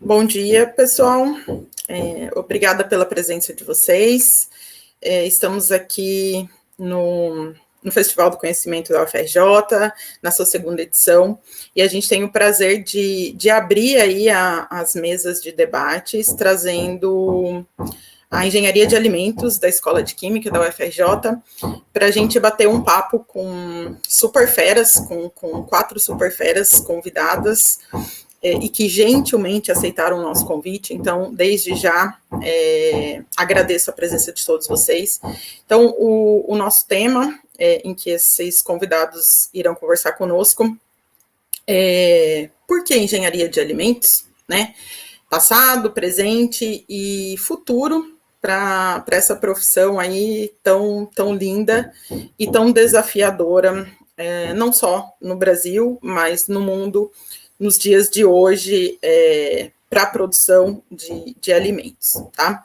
Bom dia, pessoal. Obrigada pela presença de vocês. Estamos aqui no Festival do Conhecimento da UFRJ, na sua segunda edição, e a gente tem o prazer de abrir aí as mesas de debates, trazendo a Engenharia de Alimentos da Escola de Química da UFRJ, para a gente bater um papo com superferas, com 4 superferas convidadas, e que gentilmente aceitaram o nosso convite. Então, desde já, agradeço a presença de todos vocês. Então, o nosso tema, em que esses convidados irão conversar conosco, por que engenharia de alimentos, né? Passado, presente e futuro para essa profissão aí tão linda e tão desafiadora, não só no Brasil, mas no mundo, nos dias de hoje, para a produção de alimentos, tá?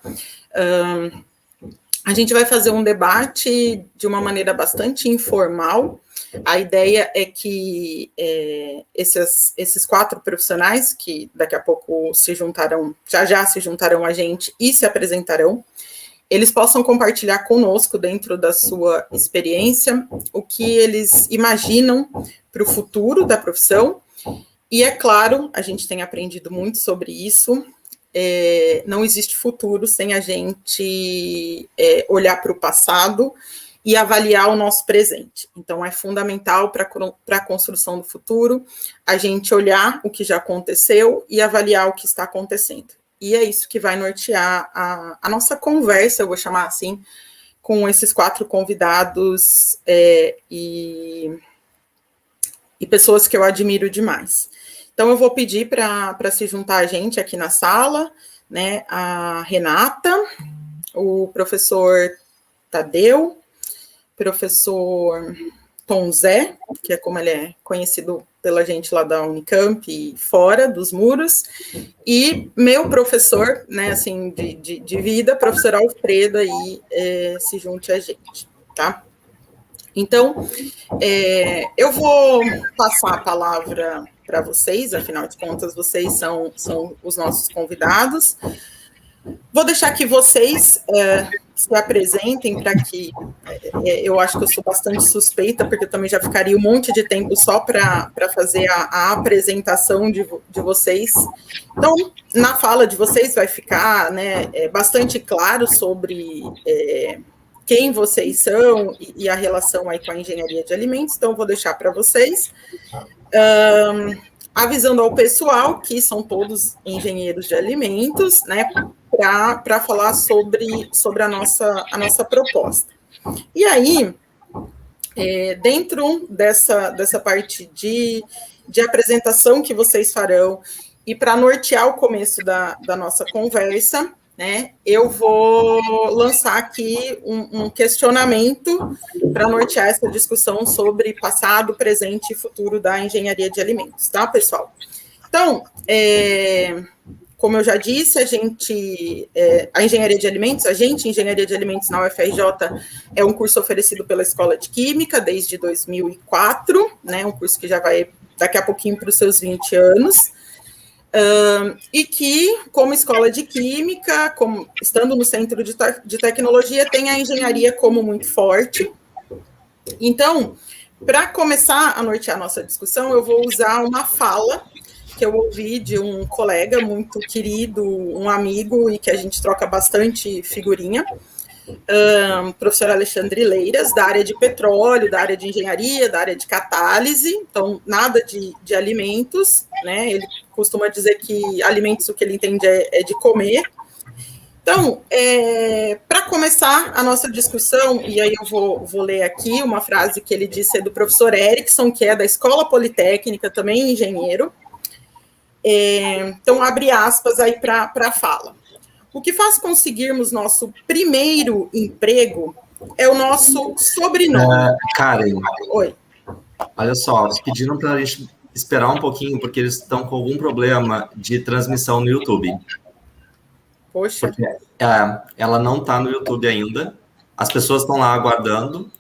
A gente vai fazer um debate de uma maneira bastante informal. A ideia é que esses 4 profissionais, que daqui a pouco se juntarão, já se juntarão a gente e se apresentarão, eles possam compartilhar conosco, dentro da sua experiência, o que eles imaginam para o futuro da profissão. E, é claro, a gente tem aprendido muito sobre isso. Não existe futuro sem a gente olhar para o passado e avaliar o nosso presente. Então, é fundamental para a construção do futuro a gente olhar o que já aconteceu e avaliar o que está acontecendo. E é isso que vai nortear a nossa conversa, eu vou chamar assim, com esses 4 convidados e pessoas que eu admiro demais. Então, eu vou pedir para se juntar a gente aqui na sala, né, a Renata, o professor Tadeu, professor Tom Zé, que é como ele é conhecido pela gente lá da Unicamp e fora dos muros, e meu professor, né, assim, de vida, professor Alfredo, aí se junte a gente, tá? Então, eu vou passar a palavra para vocês, afinal de contas, vocês são os nossos convidados. Vou deixar que vocês se apresentem, para que eu acho que eu sou bastante suspeita, porque eu também já ficaria um monte de tempo só para fazer a apresentação de vocês. Então, na fala de vocês vai ficar, né, bastante claro sobre quem vocês são e a relação aí com a engenharia de alimentos. Então, eu vou deixar para vocês. Avisando ao pessoal que são todos engenheiros de alimentos, né, para falar sobre a nossa proposta. E aí, dentro dessa parte de apresentação que vocês farão, e para nortear o começo da nossa conversa, né, eu vou lançar aqui um questionamento para nortear essa discussão sobre passado, presente e futuro da engenharia de alimentos, tá, pessoal? Então, como eu já disse, a engenharia de alimentos, engenharia de alimentos na UFRJ é um curso oferecido pela Escola de Química desde 2004, né, um curso que já vai daqui a pouquinho para os seus 20 anos, e que, como escola de química, estando no centro de tecnologia, tem a engenharia como muito forte. Então, para começar a nortear a nossa discussão, eu vou usar uma fala que eu ouvi de um colega muito querido, um amigo, e que a gente troca bastante figurinha, professor Alexandre Leiras, da área de petróleo, da área de engenharia, da área de catálise, então nada de alimentos, né? Ele costuma dizer que alimentos, o que ele entende é de comer. Então, para começar a nossa discussão, e aí eu vou ler aqui uma frase que ele disse, é do professor Erickson, que é da Escola Politécnica, também engenheiro. Então, abre aspas aí para a fala. O que faz conseguirmos nosso primeiro emprego é o nosso sobrenome. Karen, oi. Olha só, pediram para a gente esperar um pouquinho, porque eles estão com algum problema de transmissão no YouTube. Poxa. Porque, ela não está no YouTube ainda, as pessoas estão lá aguardando,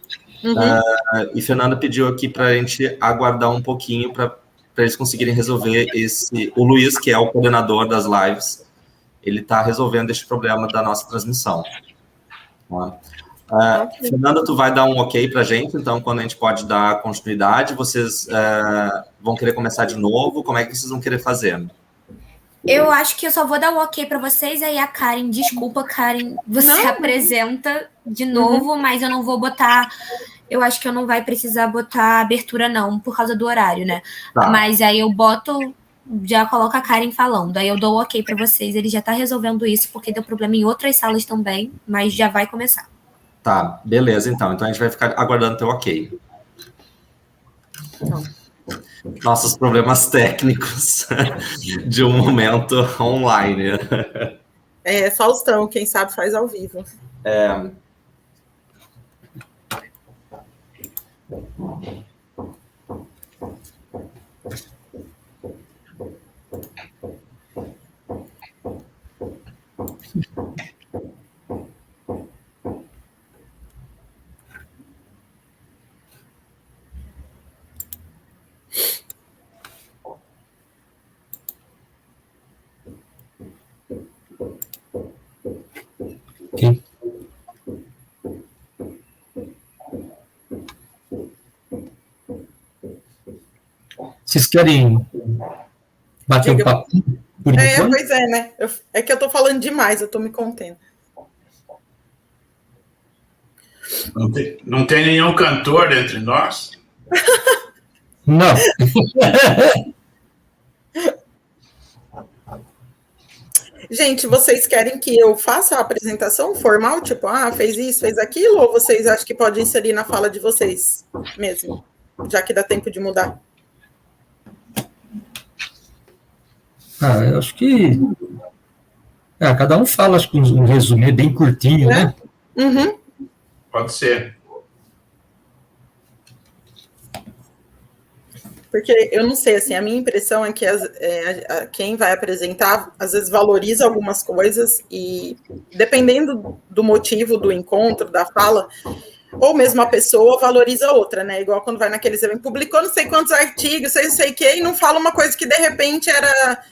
e Fernanda pediu aqui para a gente aguardar um pouquinho para para eles conseguirem resolver o Luiz, que é o coordenador das lives, ele está resolvendo este problema da nossa transmissão. Fernanda, tu vai dar um ok para a gente, então, quando a gente pode dar continuidade, vocês vão querer começar de novo? Como é que vocês vão querer fazer? Eu acho que eu só vou dar o ok para vocês, aí a Karen, desculpa, Karen, você apresenta de novo, mas eu não vou botar, eu acho que eu não vai precisar botar abertura não, por causa do horário, né? Tá. Mas aí eu boto, já coloco a Karen falando, aí eu dou o ok para vocês, ele já tá resolvendo isso, porque deu problema em outras salas também, mas já vai começar. Tá, beleza, então a gente vai ficar aguardando teu ok. Então. Nossos problemas técnicos de um momento online. Faustão, quem sabe faz ao vivo. Okay. Vocês querem bater um papo? Pois é, né? É que eu tô falando demais, eu tô me contendo. Não tem nenhum cantor entre nós? Não. Gente, vocês querem que eu faça a apresentação formal? Tipo, fez isso, fez aquilo? Ou vocês acham que pode inserir na fala de vocês mesmo? Já que dá tempo de mudar. Eu acho que... cada um fala, acho que um resumê bem curtinho, né? Uhum. Pode ser. Porque eu não sei, assim, a minha impressão é que quem vai apresentar, às vezes valoriza algumas coisas e, dependendo do motivo do encontro, da fala, ou mesmo a pessoa valoriza outra, né? Igual quando vai naqueles eventos, publicou não sei quantos artigos, não sei o quê, e não fala uma coisa que, de repente,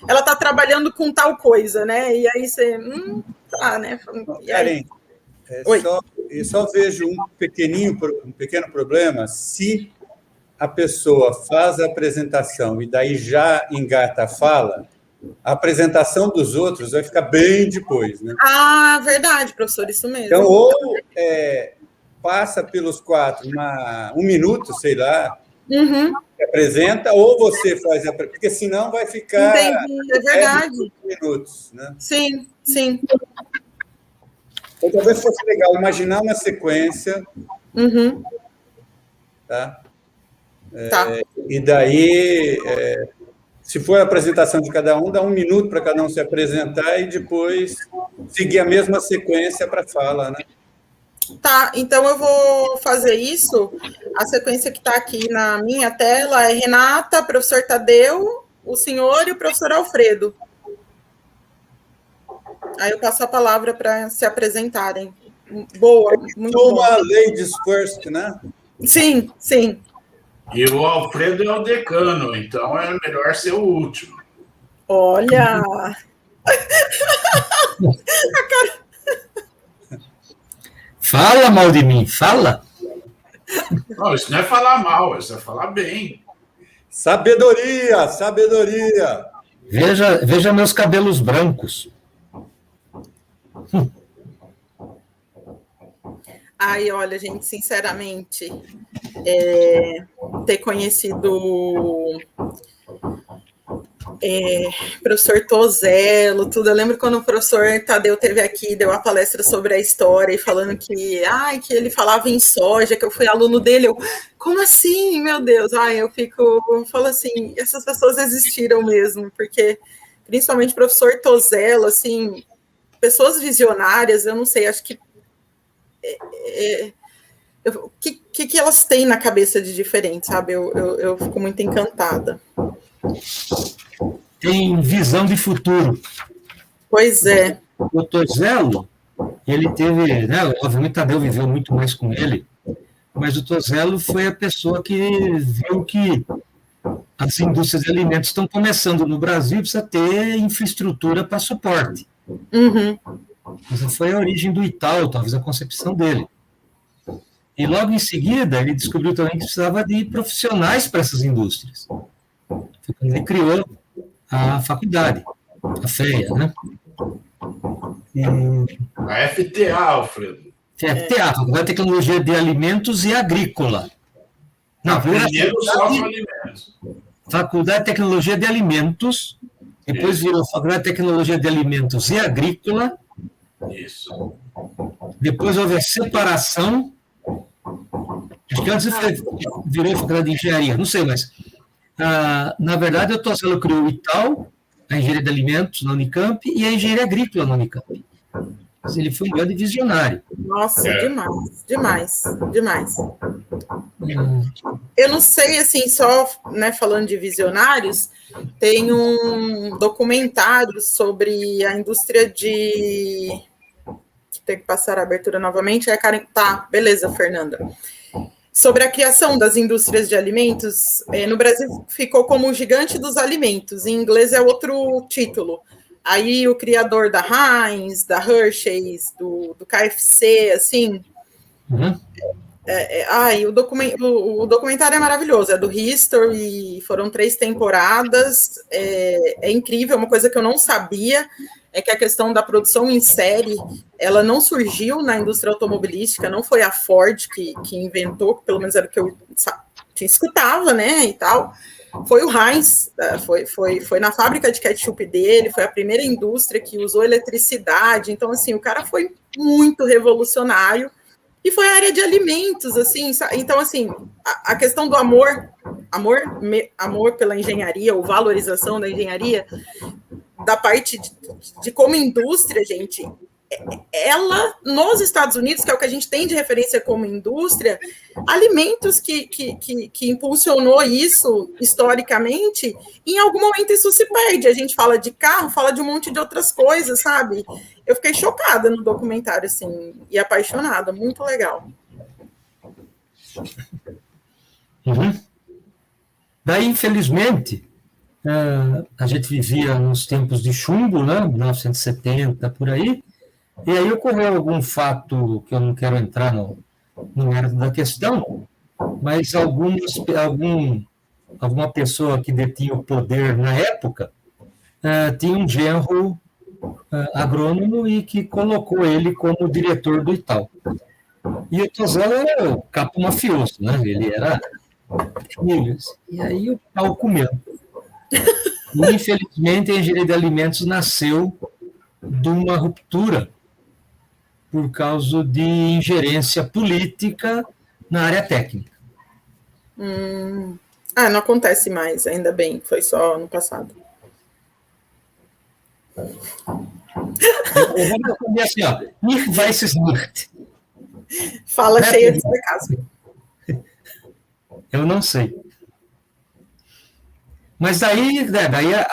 ela tá trabalhando com tal coisa, né? E aí você, tá, né? E aí? Karen, eu só vejo um pequeno problema se a pessoa faz a apresentação e daí já engata a fala, a apresentação dos outros vai ficar bem depois, né? Verdade, professor, isso mesmo. Então, ou passa pelos 4 um minuto, sei lá, apresenta, ou você faz a... Porque senão vai ficar... Entendi, é verdade. Minutos, né? Sim. Então, talvez fosse legal imaginar uma sequência, tá? E daí, se for a apresentação de cada um, dá 1 minuto para cada um se apresentar e depois seguir a mesma sequência para a fala, né? Tá, então eu vou fazer isso. A sequência que está aqui na minha tela é Renata, professor Tadeu, o senhor e o professor Alfredo. Aí eu passo a palavra para se apresentarem. Boa, muito bom. Uma ladies first, né? Sim. E o Alfredo é o decano, então é melhor ser o último. Olha! Fala mal de mim, fala! Não, isso não é falar mal, isso é falar bem. Sabedoria! Veja meus cabelos brancos. Olha, gente, sinceramente, ter conhecido professor Tozello, tudo. Eu lembro quando o professor Tadeu esteve aqui, deu uma palestra sobre a história e falando que ele falava em soja, que eu fui aluno dele. Como assim, meu Deus? Eu falo assim, essas pessoas existiram mesmo, porque principalmente o professor Tozello, assim, pessoas visionárias, eu não sei, acho que o que elas têm na cabeça de diferente, sabe? Eu fico muito encantada. Tem visão de futuro. Pois é. O Tozello, ele teve, né, obviamente Tadeu viveu muito mais com ele, mas o Tozello foi a pessoa que viu que as indústrias de alimentos estão começando no Brasil, precisa ter infraestrutura para suporte. Uhum. Essa foi a origem do Itaú, talvez a concepção dele. E logo em seguida, ele descobriu também que precisava de profissionais para essas indústrias. Foi quando ele criou a faculdade, a FEA, né? A FTA, Alfredo. FTA, Faculdade de Tecnologia de Alimentos e Agrícola. Não, Primeiro só para alimentos. Faculdade de Tecnologia de Alimentos, depois virou Faculdade de Tecnologia de Alimentos e Agrícola. Isso. Depois houve a separação. Acho que antes virou Faculdade de Engenharia, não sei, mas na verdade o Tozello criou o Itaú, a Engenharia de Alimentos na Unicamp e a Engenharia Agrícola na Unicamp. Mas ele foi um grande visionário. Nossa, demais. Eu não sei, assim, só, né, falando de visionários, tem um documentário sobre a indústria de... Tem que passar a abertura novamente. Karen... Tá, beleza, Fernanda. Sobre a criação das indústrias de alimentos, no Brasil ficou como o gigante dos alimentos, em inglês é outro título. Aí o criador da Heinz, da Hershey's, do KFC, assim... Uhum. O documentário é maravilhoso, é do History, foram 3 temporadas, é incrível, uma coisa que eu não sabia é que a questão da produção em série, ela não surgiu na indústria automobilística, não foi a Ford que inventou, pelo menos era o que eu escutava, né, e tal, foi o Heinz, foi na fábrica de ketchup dele, foi a primeira indústria que usou eletricidade, então, assim, o cara foi muito revolucionário, e foi a área de alimentos, assim, então, assim, a questão do amor pela engenharia, ou valorização da engenharia, da parte de como indústria, gente, ela, nos Estados Unidos, que é o que a gente tem de referência como indústria, alimentos que impulsionou isso historicamente, em algum momento isso se perde. A gente fala de carro, fala de um monte de outras coisas, sabe? Eu fiquei chocada no documentário, assim, e apaixonada, muito legal. Uhum. Daí, infelizmente, a gente vivia nos tempos de chumbo, né, 1970, por aí, e aí ocorreu algum fato que eu não quero entrar no mérito da questão, mas alguma pessoa que detinha o poder na época tinha um genro agrônomo e que colocou ele como diretor do Itaú. E o Tozello era o capo mafioso, né? Ele era filho, e aí o pau comeu. E, infelizmente, a engenharia de alimentos nasceu de uma ruptura por causa de ingerência política na área técnica. Não acontece mais, ainda bem, foi só no passado. Eu vou responder assim, ó, ich weiß es nicht. Fala cheia de sarcasmo. Eu não sei. Mas daí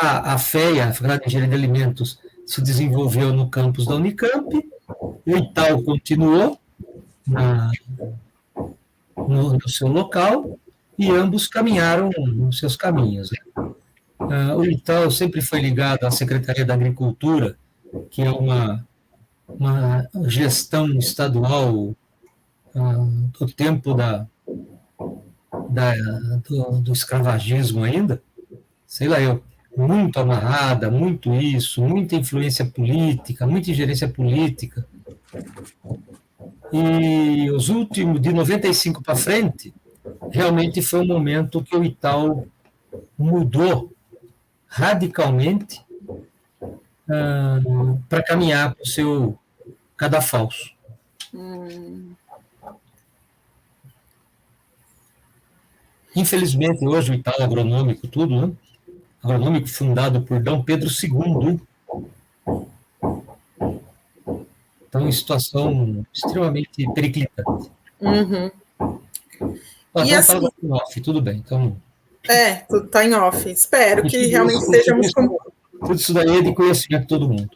a FEA, a Faculdade de Engenharia de Alimentos, se desenvolveu no campus da Unicamp, o Itaú continuou no seu local, e ambos caminharam nos seus caminhos. O Itaú sempre foi ligado à Secretaria da Agricultura, que é uma gestão estadual do tempo do escravagismo ainda, sei lá eu, muito amarrada, muito isso, muita influência política, muita ingerência política. E os últimos, de 95 para frente, realmente foi um momento que o Itaú mudou radicalmente para caminhar para o seu cadafalso. Infelizmente, hoje o Itaú agronômico, tudo, né? Agronômico fundado por D. Pedro II. Então, em situação extremamente periclitante. Uhum. E assim, em off, tudo bem. Então, tudo está em off. Espero que realmente estejamos com... Tudo isso daí é de conhecimento de todo mundo.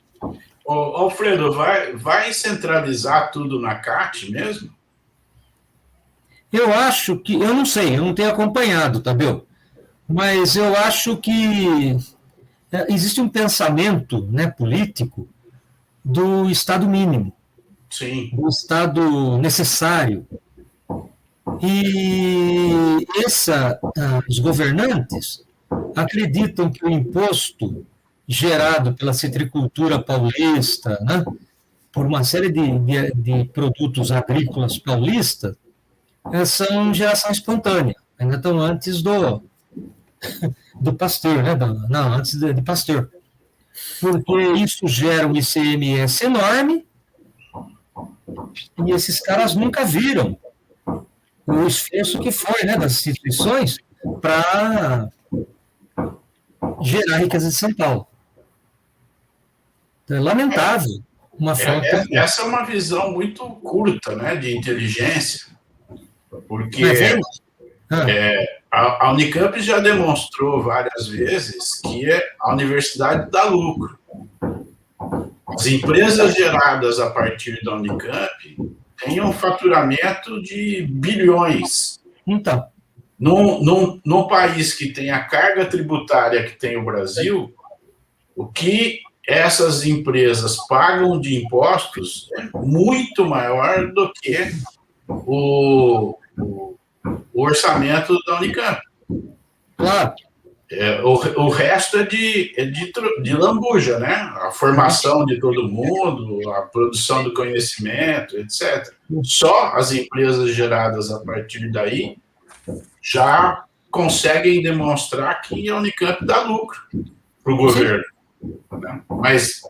Alfredo, vai centralizar tudo na CAT mesmo? Eu acho que... Eu não sei, eu não tenho acompanhado, Tadeu. Mas eu acho que existe um pensamento, né, político do Estado mínimo, Sim. do Estado necessário. E os governantes acreditam que o imposto gerado pela citricultura paulista, né, por uma série de produtos agrícolas paulistas, são geração espontânea, ainda estão antes do Pasteur, né? Não, antes de Pasteur. Porque isso gera um ICMS enorme e esses caras nunca viram o esforço que foi, né, das instituições para gerar riqueza de São Paulo. Então, é lamentável uma falta... Essa é uma visão muito curta, né, de inteligência, porque a Unicamp já demonstrou várias vezes que a universidade dá lucro. As empresas geradas a partir da Unicamp têm um faturamento de bilhões. Então, num país que tem a carga tributária que tem o Brasil, o que essas empresas pagam de impostos é muito maior do que o orçamento da Unicamp. claro. O resto é de lambuja, né? A formação de todo mundo, a produção do conhecimento, etc. Só as empresas geradas a partir daí já conseguem demonstrar que a Unicamp dá lucro para o governo. Né? Mas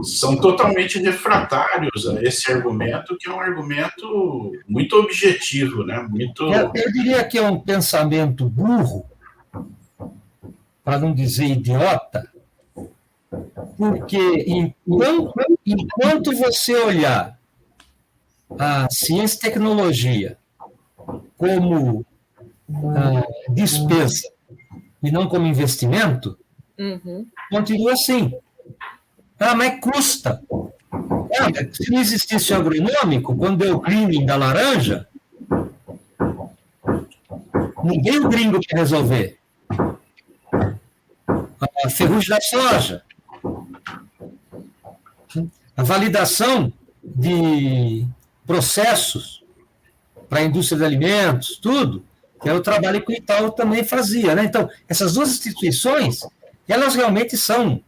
são totalmente refratários a esse argumento, que é um argumento muito objetivo, né? Eu diria que é um pensamento burro, para não dizer idiota, porque enquanto você olhar a ciência e tecnologia como despesa e não como investimento, continua assim. Mas custa. Se não existisse o agronômico, quando deu o greening da laranja, ninguém o gringo quer resolver. A ferrugem da soja, a validação de processos para a indústria de alimentos, tudo, que é o trabalho que o Itaú também fazia. Né? Então, essas duas instituições, elas realmente são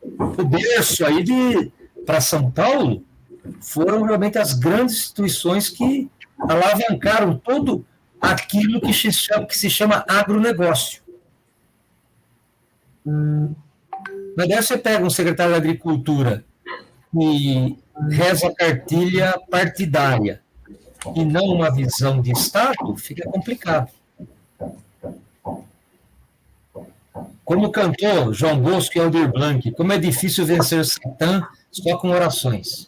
o berço aí para São Paulo, foram realmente as grandes instituições que alavancaram todo aquilo que se chama agronegócio. Mas daí você pega um secretário da Agricultura e reza a cartilha partidária e não uma visão de Estado, fica complicado. Como cantou João Bosco e Aldir Blanc, como é difícil vencer Satã só com orações.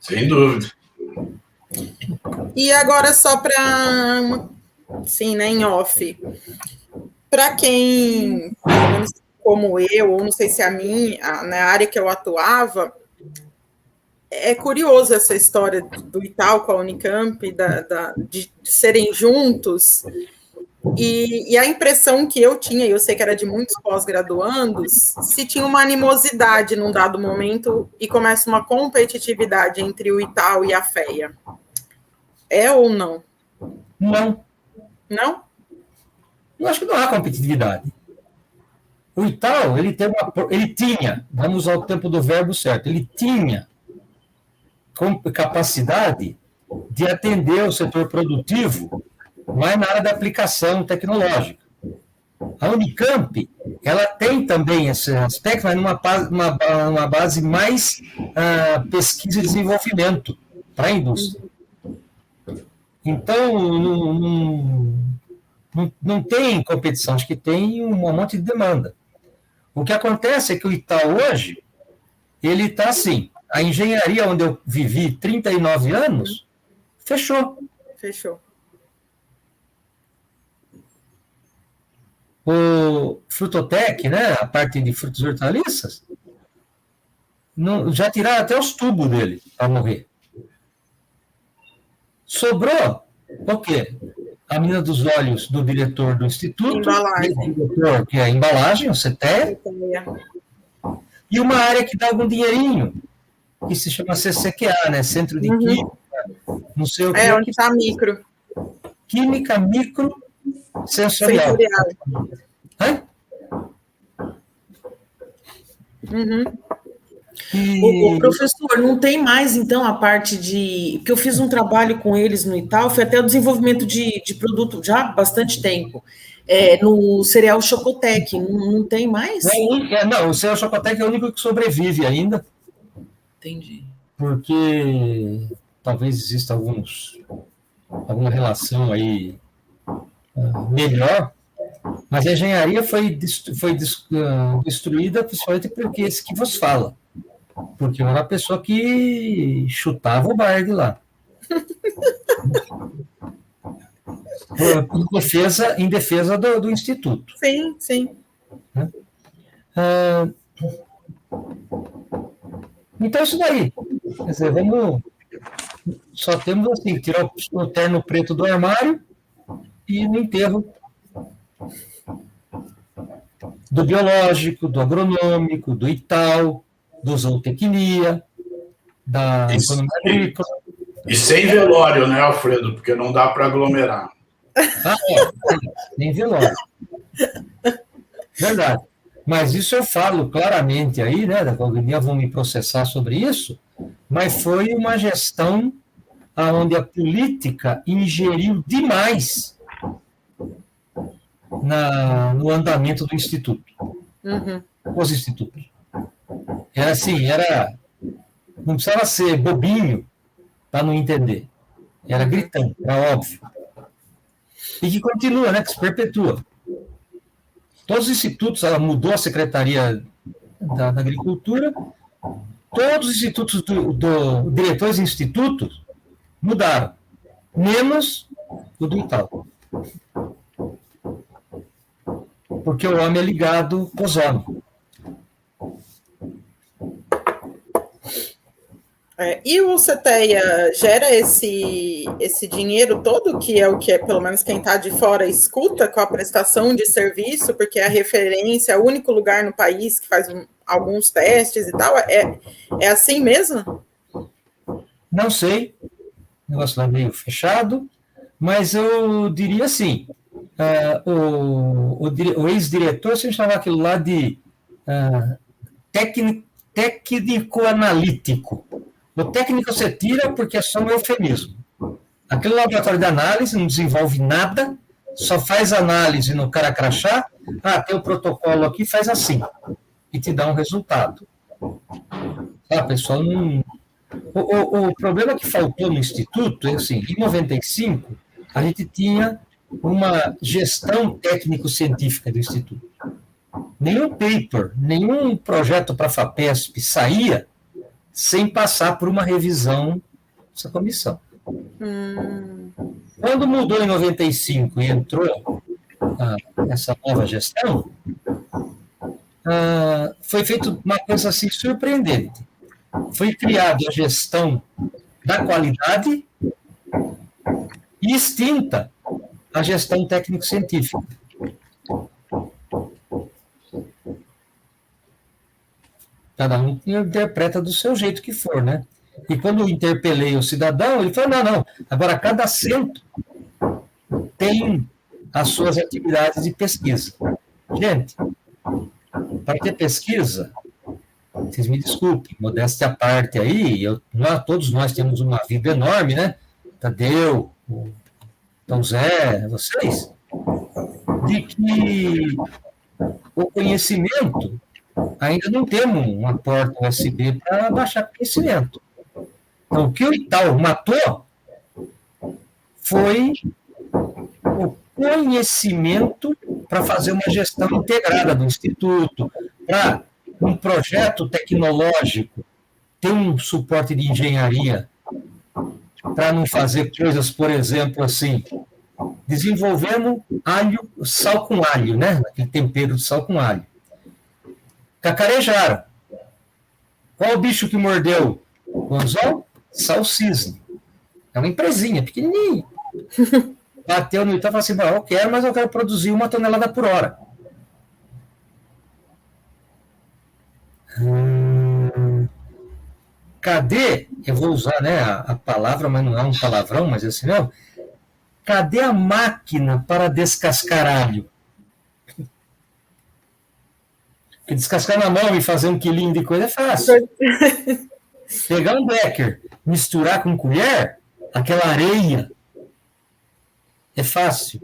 Sem dúvida. E agora, só para, sim, né, em off, para quem, como eu, ou não sei se na área que eu atuava, é curioso essa história do Itaú com a Unicamp, de serem juntos, e a impressão que eu tinha, e eu sei que era de muitos pós-graduandos, se tinha uma animosidade num dado momento e começa uma competitividade entre o Itaú e a FEA. É ou não? Não. Não? Eu acho que não há competitividade. O Itaú, ele tinha, vamos usar o tempo do verbo certo, ele tinha capacidade de atender o setor produtivo, mas na área da aplicação tecnológica. A Unicamp, ela tem também esse aspecto, mas numa base mais pesquisa e desenvolvimento para a indústria. Então, não tem competição, acho que tem um monte de demanda. O que acontece é que o Itaú hoje, ele está assim, a engenharia onde eu vivi 39 anos, fechou. O Frutotec, né, a parte de frutas e hortaliças, já tiraram até os tubos dele para morrer. Sobrou o quê? a menina dos olhos do diretor do instituto, Embalagem. diretor, que é a embalagem, o CTE, e uma área que dá algum dinheirinho, que se chama CCQA, né? Centro de Química, não sei o que. Onde está micro. Química micro sensorial. Hã? O professor, não tem mais, então, a parte de... Porque eu fiz um trabalho com eles no Itaú, foi até o desenvolvimento de produto já há bastante tempo. No cereal Chocotec, não tem mais? Não, o cereal Chocotec é o único que sobrevive ainda. Entendi. Porque talvez exista alguma relação aí melhor, mas a engenharia foi destruída principalmente porque esse que vos fala. Porque eu era a pessoa que chutava o bar de lá. Em defesa do Instituto. Sim, sim. Então, isso daí. Quer dizer, só temos assim, tirar o terno preto do armário e no enterro do biológico, do agronômico, do Itaú, do zootecnia, da economia agrícola. E sem velório, né, Alfredo? Porque não dá para aglomerar. Nem velório. Verdade. Mas isso eu falo claramente aí, né? Algum dia vão me processar sobre isso, mas foi uma gestão onde a política ingeriu demais no andamento do Instituto. Os institutos. Era assim, não precisava ser bobinho para não entender. Era gritante, era óbvio. E que continua, né? Que se perpetua. Todos os institutos, ela mudou a Secretaria da Agricultura, todos os institutos diretores de institutos mudaram, menos o do Itaú. Porque o homem é ligado aos homens. E o CTEA gera esse dinheiro todo, que é o que pelo menos quem está de fora escuta com a prestação de serviço, porque é a referência, é o único lugar no país que faz alguns testes e tal. É assim mesmo? Não sei. O negócio lá meio fechado, mas eu diria assim, o ex-diretor, se chamava aquilo lá de técnico-analítico. O técnico você tira porque é só um eufemismo. Aquele laboratório de análise não desenvolve nada, só faz análise no cara crachá, tem o protocolo aqui, faz assim, e te dá um resultado. Pessoal, não... O problema que faltou no Instituto é assim, em 95, a gente tinha uma gestão técnico-científica do Instituto. Nenhum paper, nenhum projeto para a FAPESP saía sem passar por uma revisão dessa comissão. Quando mudou em 95 e entrou essa nova gestão, foi feito uma coisa assim surpreendente. Foi criada a gestão da qualidade e extinta a gestão técnico-científica. Cada um interpreta do seu jeito que for, né? E quando eu interpelei o cidadão, ele falou, não, agora cada centro tem as suas atividades de pesquisa. Gente, para ter pesquisa, vocês me desculpem, modéstia à parte aí, todos nós temos uma vida enorme, né? Tadeu, Tom Zé, vocês, de que o conhecimento, ainda não temos uma porta USB para baixar conhecimento. Então, o que o Itaú matou foi o conhecimento para fazer uma gestão integrada do Instituto, para um projeto tecnológico ter um suporte de engenharia, para não fazer coisas, por exemplo, assim, desenvolvemos sal com alho, né? Aquele tempero de sal com alho. Cacarejaram. Qual o bicho que mordeu o anzol? Salcisne. É uma empresinha pequenininha. bateu no Itaú e falou assim, eu quero, mas eu quero produzir 1 tonelada por hora. Cadê, eu vou usar, né, a palavra, mas não é um palavrão, mas assim, não. Cadê a máquina para descascar alho? Porque descascar na mão e fazer 1 quilinho de coisa é fácil. Pegar um becker, misturar com colher, aquela areia, é fácil.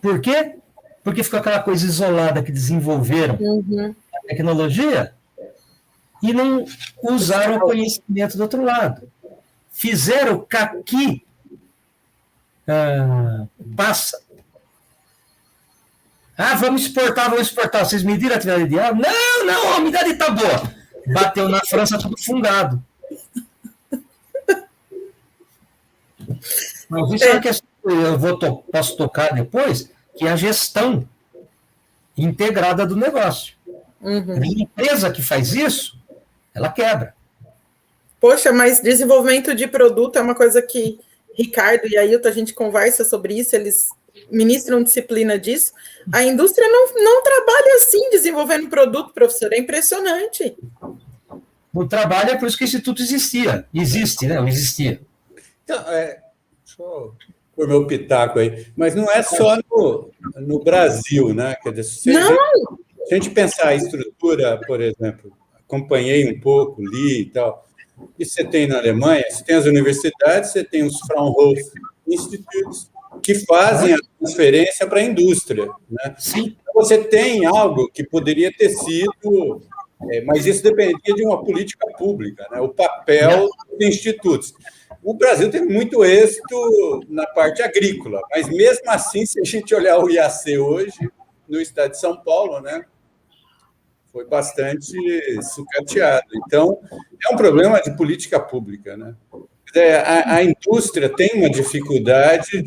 Por quê? Porque ficou aquela coisa isolada que desenvolveram a tecnologia e não usaram o conhecimento do outro lado. Fizeram caqui, passa. Vamos exportar. Vocês mediram a atividade de água? Não, a umidade está boa. Bateu na França tudo fungado. Mas isso é uma questão que eu posso tocar depois, que é a gestão integrada do negócio. A empresa que faz isso, ela quebra. Poxa, mas desenvolvimento de produto é uma coisa que Ricardo e Ailton, a gente conversa sobre isso, eles ministram disciplina disso. A indústria não trabalha assim, desenvolvendo produto, professor, é impressionante. O trabalho é por isso que o Instituto existia. Existe, né? Não existia. Então, deixa eu pôr meu pitaco aí, mas não é só no Brasil, né? Quer dizer, se a gente pensar a estrutura, por exemplo, acompanhei um pouco, li e tal, e você tem na Alemanha, você tem as universidades, você tem os Fraunhofer Institutes, que fazem a transferência para a indústria, né? Sim. Você tem algo que poderia ter sido, mas isso dependia de uma política pública, né? O papel dos institutos. O Brasil tem muito êxito na parte agrícola, mas mesmo assim, se a gente olhar o IAC hoje, no estado de São Paulo, né, foi bastante sucateado. Então, é um problema de política pública, né? A indústria tem uma dificuldade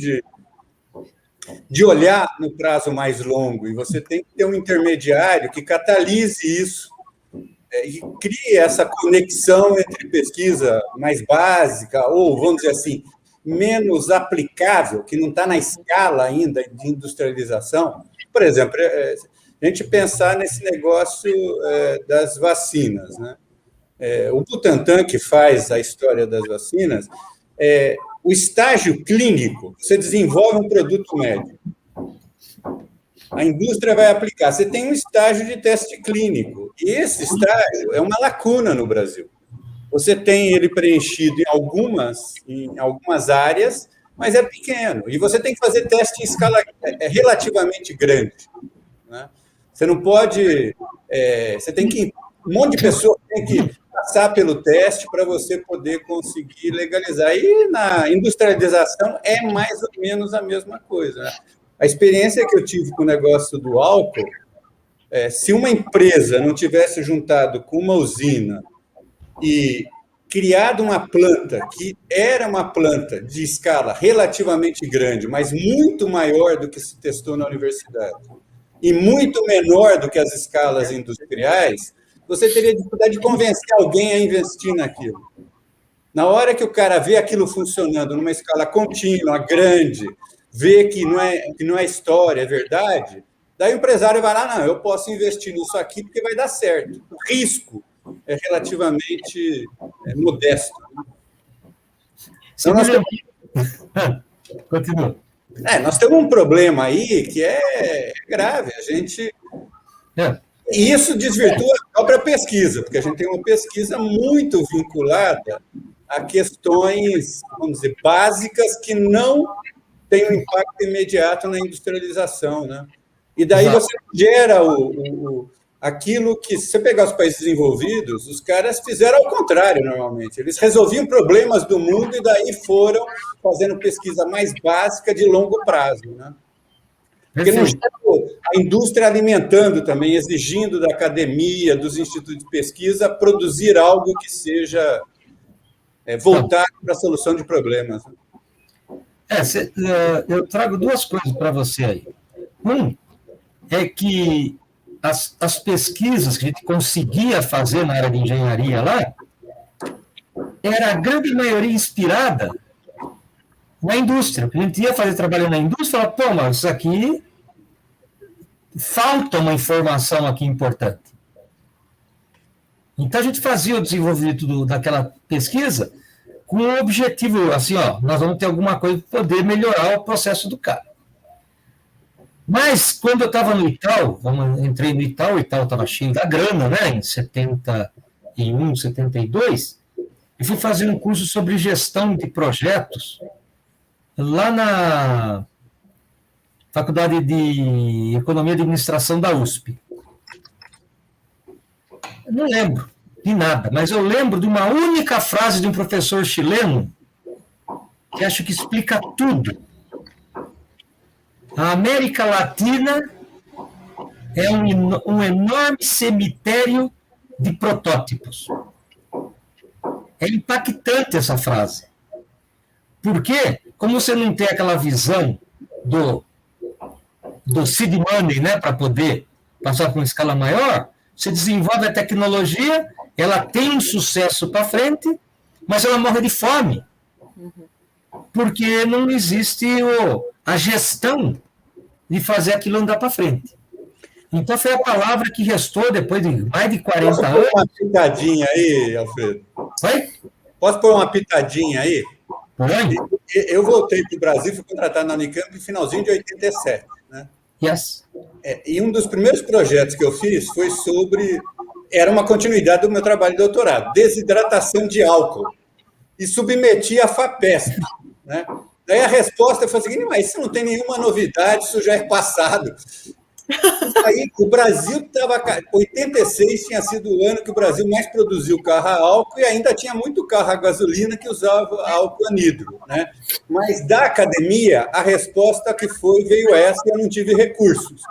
de olhar no prazo mais longo, e você tem que ter um intermediário que catalise isso e crie essa conexão entre pesquisa mais básica, ou, vamos dizer assim, menos aplicável, que não está na escala ainda de industrialização. Por exemplo, a gente pensar nesse negócio das vacinas, né? O Butantan, que faz a história das vacinas, o estágio clínico, você desenvolve um produto médico, a indústria vai aplicar, você tem um estágio de teste clínico, e esse estágio é uma lacuna no Brasil. Você tem ele preenchido em algumas áreas, mas é pequeno, e você tem que fazer teste em escala relativamente grande, né? Você não pode... você tem que... Um monte de pessoas tem que passar pelo teste para você poder conseguir legalizar. E na industrialização é mais ou menos a mesma coisa, né? A experiência que eu tive com o negócio do álcool, se uma empresa não tivesse juntado com uma usina e criado uma planta que era uma planta de escala relativamente grande, mas muito maior do que se testou na universidade, e muito menor do que as escalas industriais, você teria dificuldade de convencer alguém a investir naquilo. Na hora que o cara vê aquilo funcionando numa escala contínua, grande, vê que não é história, é verdade, daí o empresário vai lá, não, eu posso investir nisso aqui porque vai dar certo. O risco é relativamente modesto. Então, Continua. Nós temos um problema aí que é grave. A gente... E isso desvirtua a própria pesquisa, porque a gente tem uma pesquisa muito vinculada a questões, vamos dizer, básicas que não têm um impacto imediato na industrialização, né? E daí você gera aquilo que, se você pegar os países desenvolvidos, os caras fizeram ao contrário, normalmente. Eles resolviam problemas do mundo e daí foram fazendo pesquisa mais básica de longo prazo, né? Porque não está a indústria alimentando também, exigindo da academia, dos institutos de pesquisa, produzir algo que seja voltado para a solução de problemas. Eu trago duas coisas para você aí. Um é que as pesquisas que a gente conseguia fazer na área de engenharia lá, era a grande maioria inspirada na indústria. A gente ia fazer trabalho na indústria e falava, pô, mas isso aqui falta uma informação aqui importante. Então a gente fazia o desenvolvimento daquela pesquisa com o objetivo, assim, ó, nós vamos ter alguma coisa para poder melhorar o processo do cara. Mas quando eu estava no Itaú, entrei no Itaú, o Itaú estava cheio da grana, né, em 71, 72, e fui fazer um curso sobre gestão de projetos lá na Faculdade de Economia e Administração da USP. Eu não lembro de nada, mas eu lembro de uma única frase de um professor chileno que acho que explica tudo. A América Latina é um enorme cemitério de protótipos. É impactante essa frase. Porque, como você não tem aquela visão do seed money, né, para poder passar para uma escala maior, você desenvolve a tecnologia, ela tem um sucesso para frente, mas ela morre de fome. Porque não existe a gestão de fazer aquilo andar para frente. Então, foi a palavra que restou depois de mais de 40 Posso anos. pôr uma pitadinha aí, Alfredo? Oi? Posso pôr uma pitadinha aí? Oi? Eu voltei para o Brasil, fui contratado na Unicamp no finalzinho de 87. Né? Yes. E um dos primeiros projetos que eu fiz foi sobre... Era uma continuidade do meu trabalho de doutorado, desidratação de álcool. E submeti a FAPESP. Né? Daí a resposta foi a seguinte, mas isso não tem nenhuma novidade, isso já é passado. Aí o Brasil estava... 86 tinha sido o ano que o Brasil mais produziu carro a álcool e ainda tinha muito carro a gasolina que usava álcool anidro. Né? Mas da academia, a resposta que veio essa e eu não tive recursos.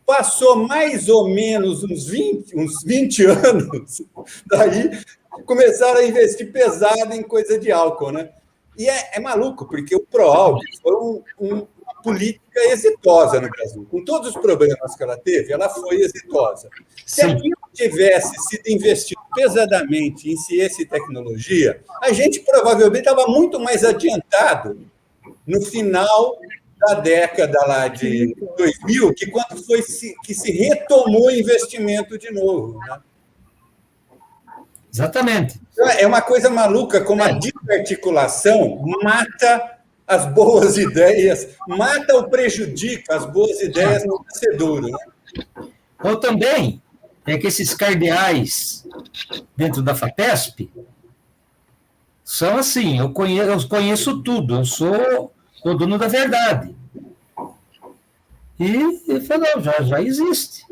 Passou mais ou menos uns 20 anos, daí começaram a investir pesado em coisa de álcool. Né? E é maluco, porque o ProAlc foi uma política exitosa no Brasil. Com todos os problemas que ela teve, ela foi exitosa. Se aquilo tivesse sido investido pesadamente em ciência e tecnologia, a gente provavelmente estava muito mais adiantado no final da década lá de 2000, que quando que se retomou o investimento de novo. Né? Exatamente. É uma coisa maluca como a desarticulação mata as boas ideias, mata ou prejudica as boas ideias no nascedouro. Né? Ou também é que esses cardeais dentro da FAPESP são assim, eu conheço tudo, eu sou o dono da verdade. E ele falou, já existe.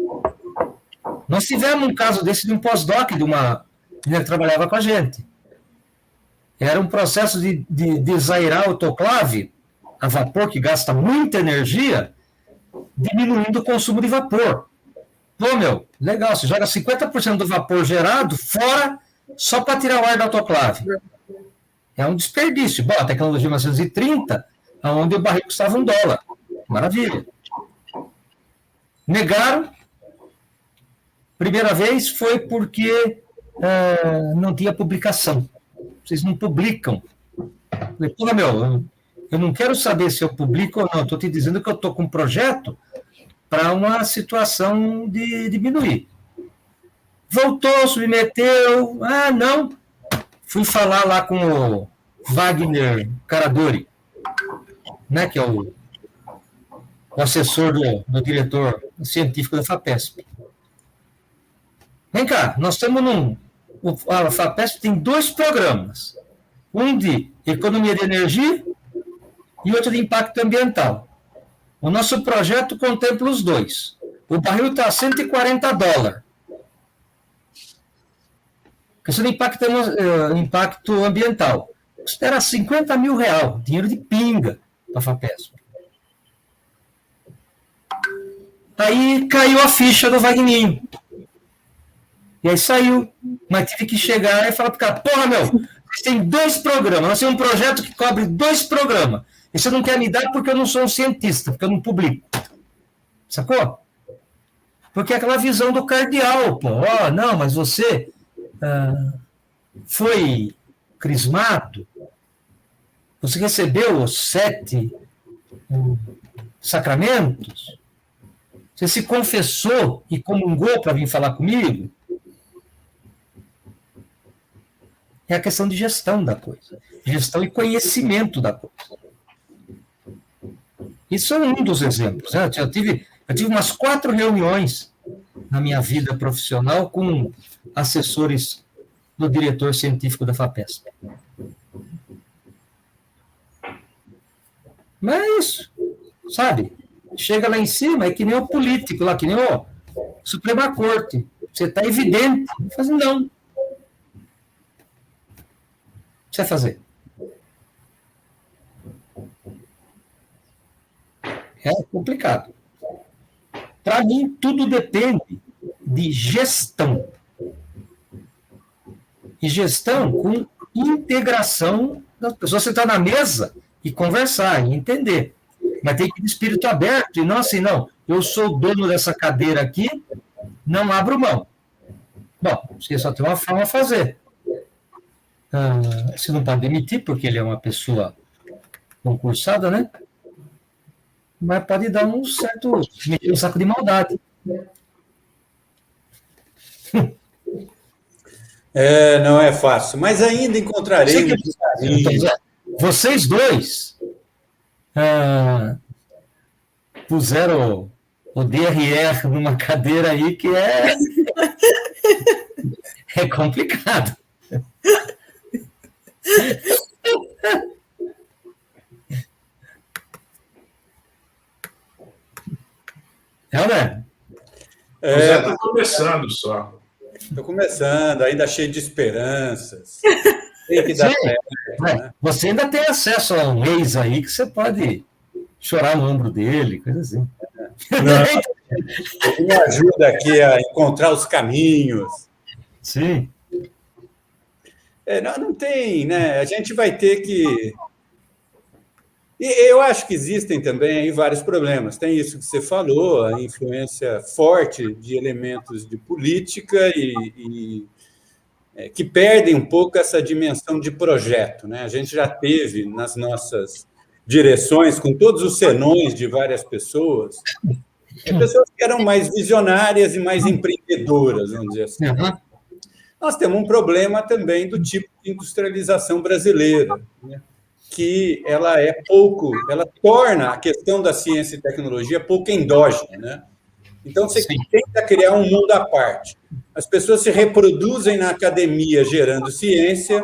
Nós tivemos um caso desse de um pós-doc de uma menina que trabalhava com a gente. Era um processo de desairar autoclave a vapor, que gasta muita energia, diminuindo o consumo de vapor. Pô, legal, você joga 50% do vapor gerado fora só para tirar o ar da autoclave. É um desperdício. Bom, a tecnologia 1930, onde o barril custava $1. Maravilha. Negaram. Primeira vez foi porque não tinha publicação. Vocês não publicam. Falei, pô, eu não quero saber se eu publico ou não. Estou te dizendo que eu estou com um projeto para uma situação de diminuir. Voltou, submeteu. Ah, não. Fui falar lá com o Wagner Caradori, né, que é o assessor do diretor científico da FAPESP. Vem cá, nós estamos a FAPESP tem 2 programas, um de economia de energia e outro de impacto ambiental. O nosso projeto contempla os 2. O barril está a $140. Questão de impacto ambiental. Isso era R$50 mil, dinheiro de pinga para a FAPESP. Aí caiu a ficha do Wagninho. E aí saiu, mas tive que chegar e falar para o cara, porra, vocês têm 2 programas, nós temos um projeto que cobre 2 programas, e você não quer me dar porque eu não sou um cientista, porque eu não publico. Sacou? Porque é aquela visão do cardeal, pô, não, mas você foi crismado, Você recebeu os 7 sacramentos? Você se confessou e comungou para vir falar comigo? É a questão de gestão da coisa. Gestão e conhecimento da coisa. Isso é um dos exemplos. Né? Eu tive umas 4 reuniões na minha vida profissional com assessores do diretor científico da FAPESP. Mas é isso, sabe? Chega lá em cima, é que nem o político, lá, que nem o Suprema Corte. Você está evidente. Faz não. O que você vai fazer? É complicado. Para mim, tudo depende de gestão. E gestão com integração das pessoas. Você está na mesa e conversar, e entender. Mas tem que ter espírito aberto, e não assim, não. Eu sou o dono dessa cadeira aqui, não abro mão. Bom, você só tem uma forma a fazer. Você não pode demitir, porque ele é uma pessoa concursada, né? Mas pode dar um saco de maldade. Não é fácil, mas ainda encontraremos. Vocês dois puseram o DRR numa cadeira aí que é complicado. Né? Você está começando só. Estou começando, ainda cheio de esperanças. Tem que dar certo, né? Você ainda tem acesso a um ex aí que você pode chorar no ombro dele, coisa assim. Ele me ajuda aqui a encontrar os caminhos. Sim. Não tem, né? A gente vai ter que... E eu acho que existem também aí vários problemas. Tem isso que você falou, a influência forte de elementos de política que perdem um pouco essa dimensão de projeto, né? A gente já teve nas nossas direções, com todos os senões de várias pessoas que eram mais visionárias e mais empreendedoras, vamos dizer assim. Uhum. Nós temos um problema também do tipo de industrialização brasileira, né? Que ela torna a questão da ciência e tecnologia pouco endógena, né? Então, você tenta criar um mundo à parte. As pessoas se reproduzem na academia gerando ciência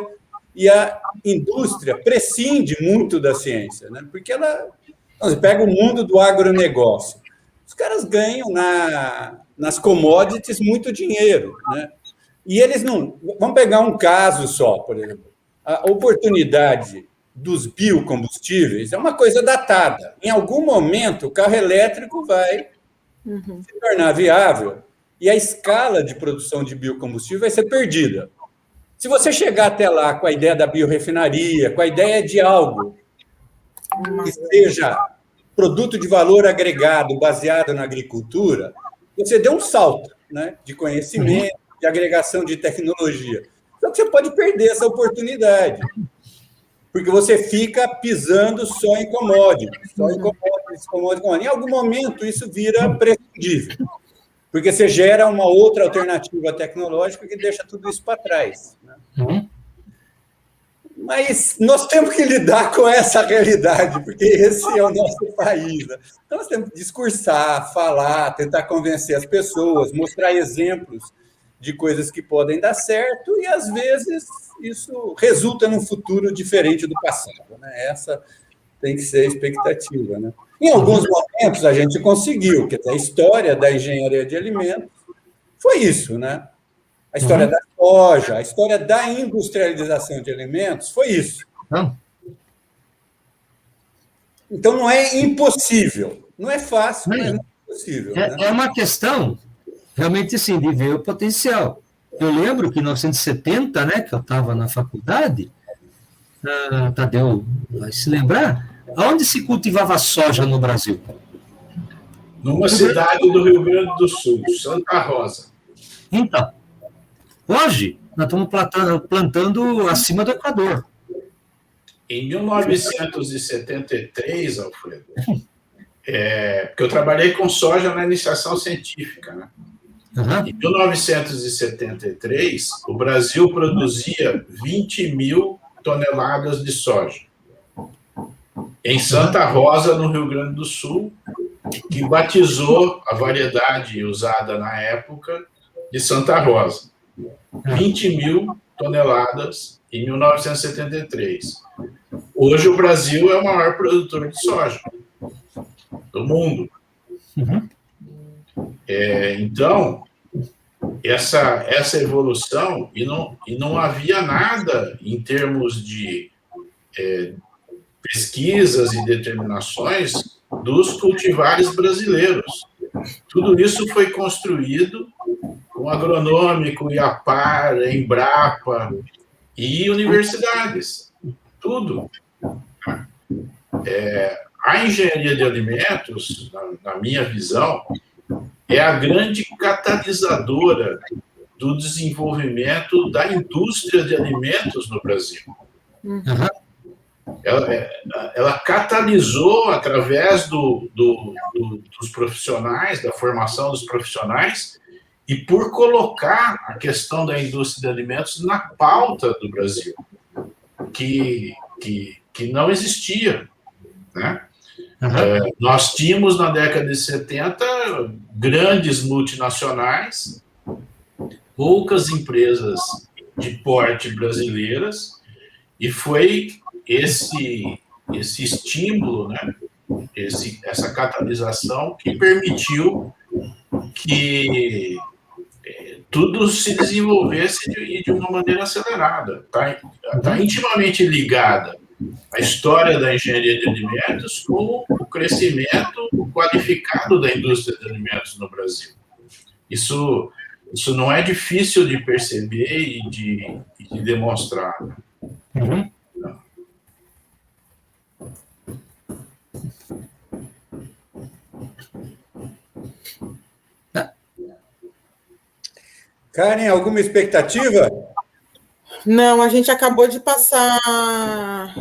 e a indústria prescinde muito da ciência, né? Porque você pega o mundo do agronegócio. Os caras ganham nas commodities muito dinheiro, né? E eles não... Vamos pegar um caso só, por exemplo. A oportunidade dos biocombustíveis é uma coisa datada. Em algum momento, o carro elétrico vai se tornar viável e a escala de produção de biocombustível vai ser perdida. Se você chegar até lá com a ideia da biorefinaria, com a ideia de algo que seja produto de valor agregado baseado na agricultura, você deu um salto, né, de conhecimento, de agregação de tecnologia. Só que você pode perder essa oportunidade, porque você fica pisando só em commodities, commodities. Em algum momento, isso vira prescindível, porque você gera uma outra alternativa tecnológica que deixa tudo isso para trás, né? Mas nós temos que lidar com essa realidade, porque esse é o nosso país, né? Então, nós temos que discursar, falar, tentar convencer as pessoas, mostrar exemplos de coisas que podem dar certo, e, às vezes, isso resulta num futuro diferente do passado, né? Essa tem que ser a expectativa, né? Em alguns momentos, a gente conseguiu, quer dizer, a história da engenharia de alimentos foi isso, né? A história da soja, a história da industrialização de alimentos foi isso. Então, não é impossível. Não é fácil, mas não é impossível. Né? É uma questão, realmente, assim, de ver o potencial. Eu lembro que em 1970, né, que eu estava na faculdade, Tadeu vai se lembrar, onde se cultivava soja no Brasil? Numa cidade do Rio Grande do Sul, Santa Rosa. Então, hoje, nós estamos plantando acima do Equador. Em 1973, Alfredo, porque eu trabalhei com soja na iniciação científica, né? Em 1973, o Brasil produzia 20 mil toneladas de soja. Em Santa Rosa, no Rio Grande do Sul, que batizou a variedade usada na época de Santa Rosa. 20 mil toneladas em 1973. Hoje, o Brasil é o maior produtor de soja do mundo. Então, essa evolução, e não havia nada em termos de pesquisas e determinações dos cultivares brasileiros. Tudo isso foi construído com agronômico, IAPAR, Embrapa e universidades. Tudo. A engenharia de alimentos, na minha visão, é a grande catalisadora do desenvolvimento da indústria de alimentos no Brasil. Ela catalisou, através dos profissionais, da formação dos profissionais, e por colocar a questão da indústria de alimentos na pauta do Brasil, que não existia, né? Nós tínhamos, na década de 70, grandes multinacionais, poucas empresas de porte brasileiras, e foi esse estímulo, né, essa catalisação que permitiu que tudo se desenvolvesse de uma maneira acelerada. Está intimamente ligada a história da engenharia de alimentos com o crescimento qualificado da indústria de alimentos no Brasil. Isso não é difícil de perceber e de demonstrar. Karen, alguma expectativa? Não, a gente acabou de passar.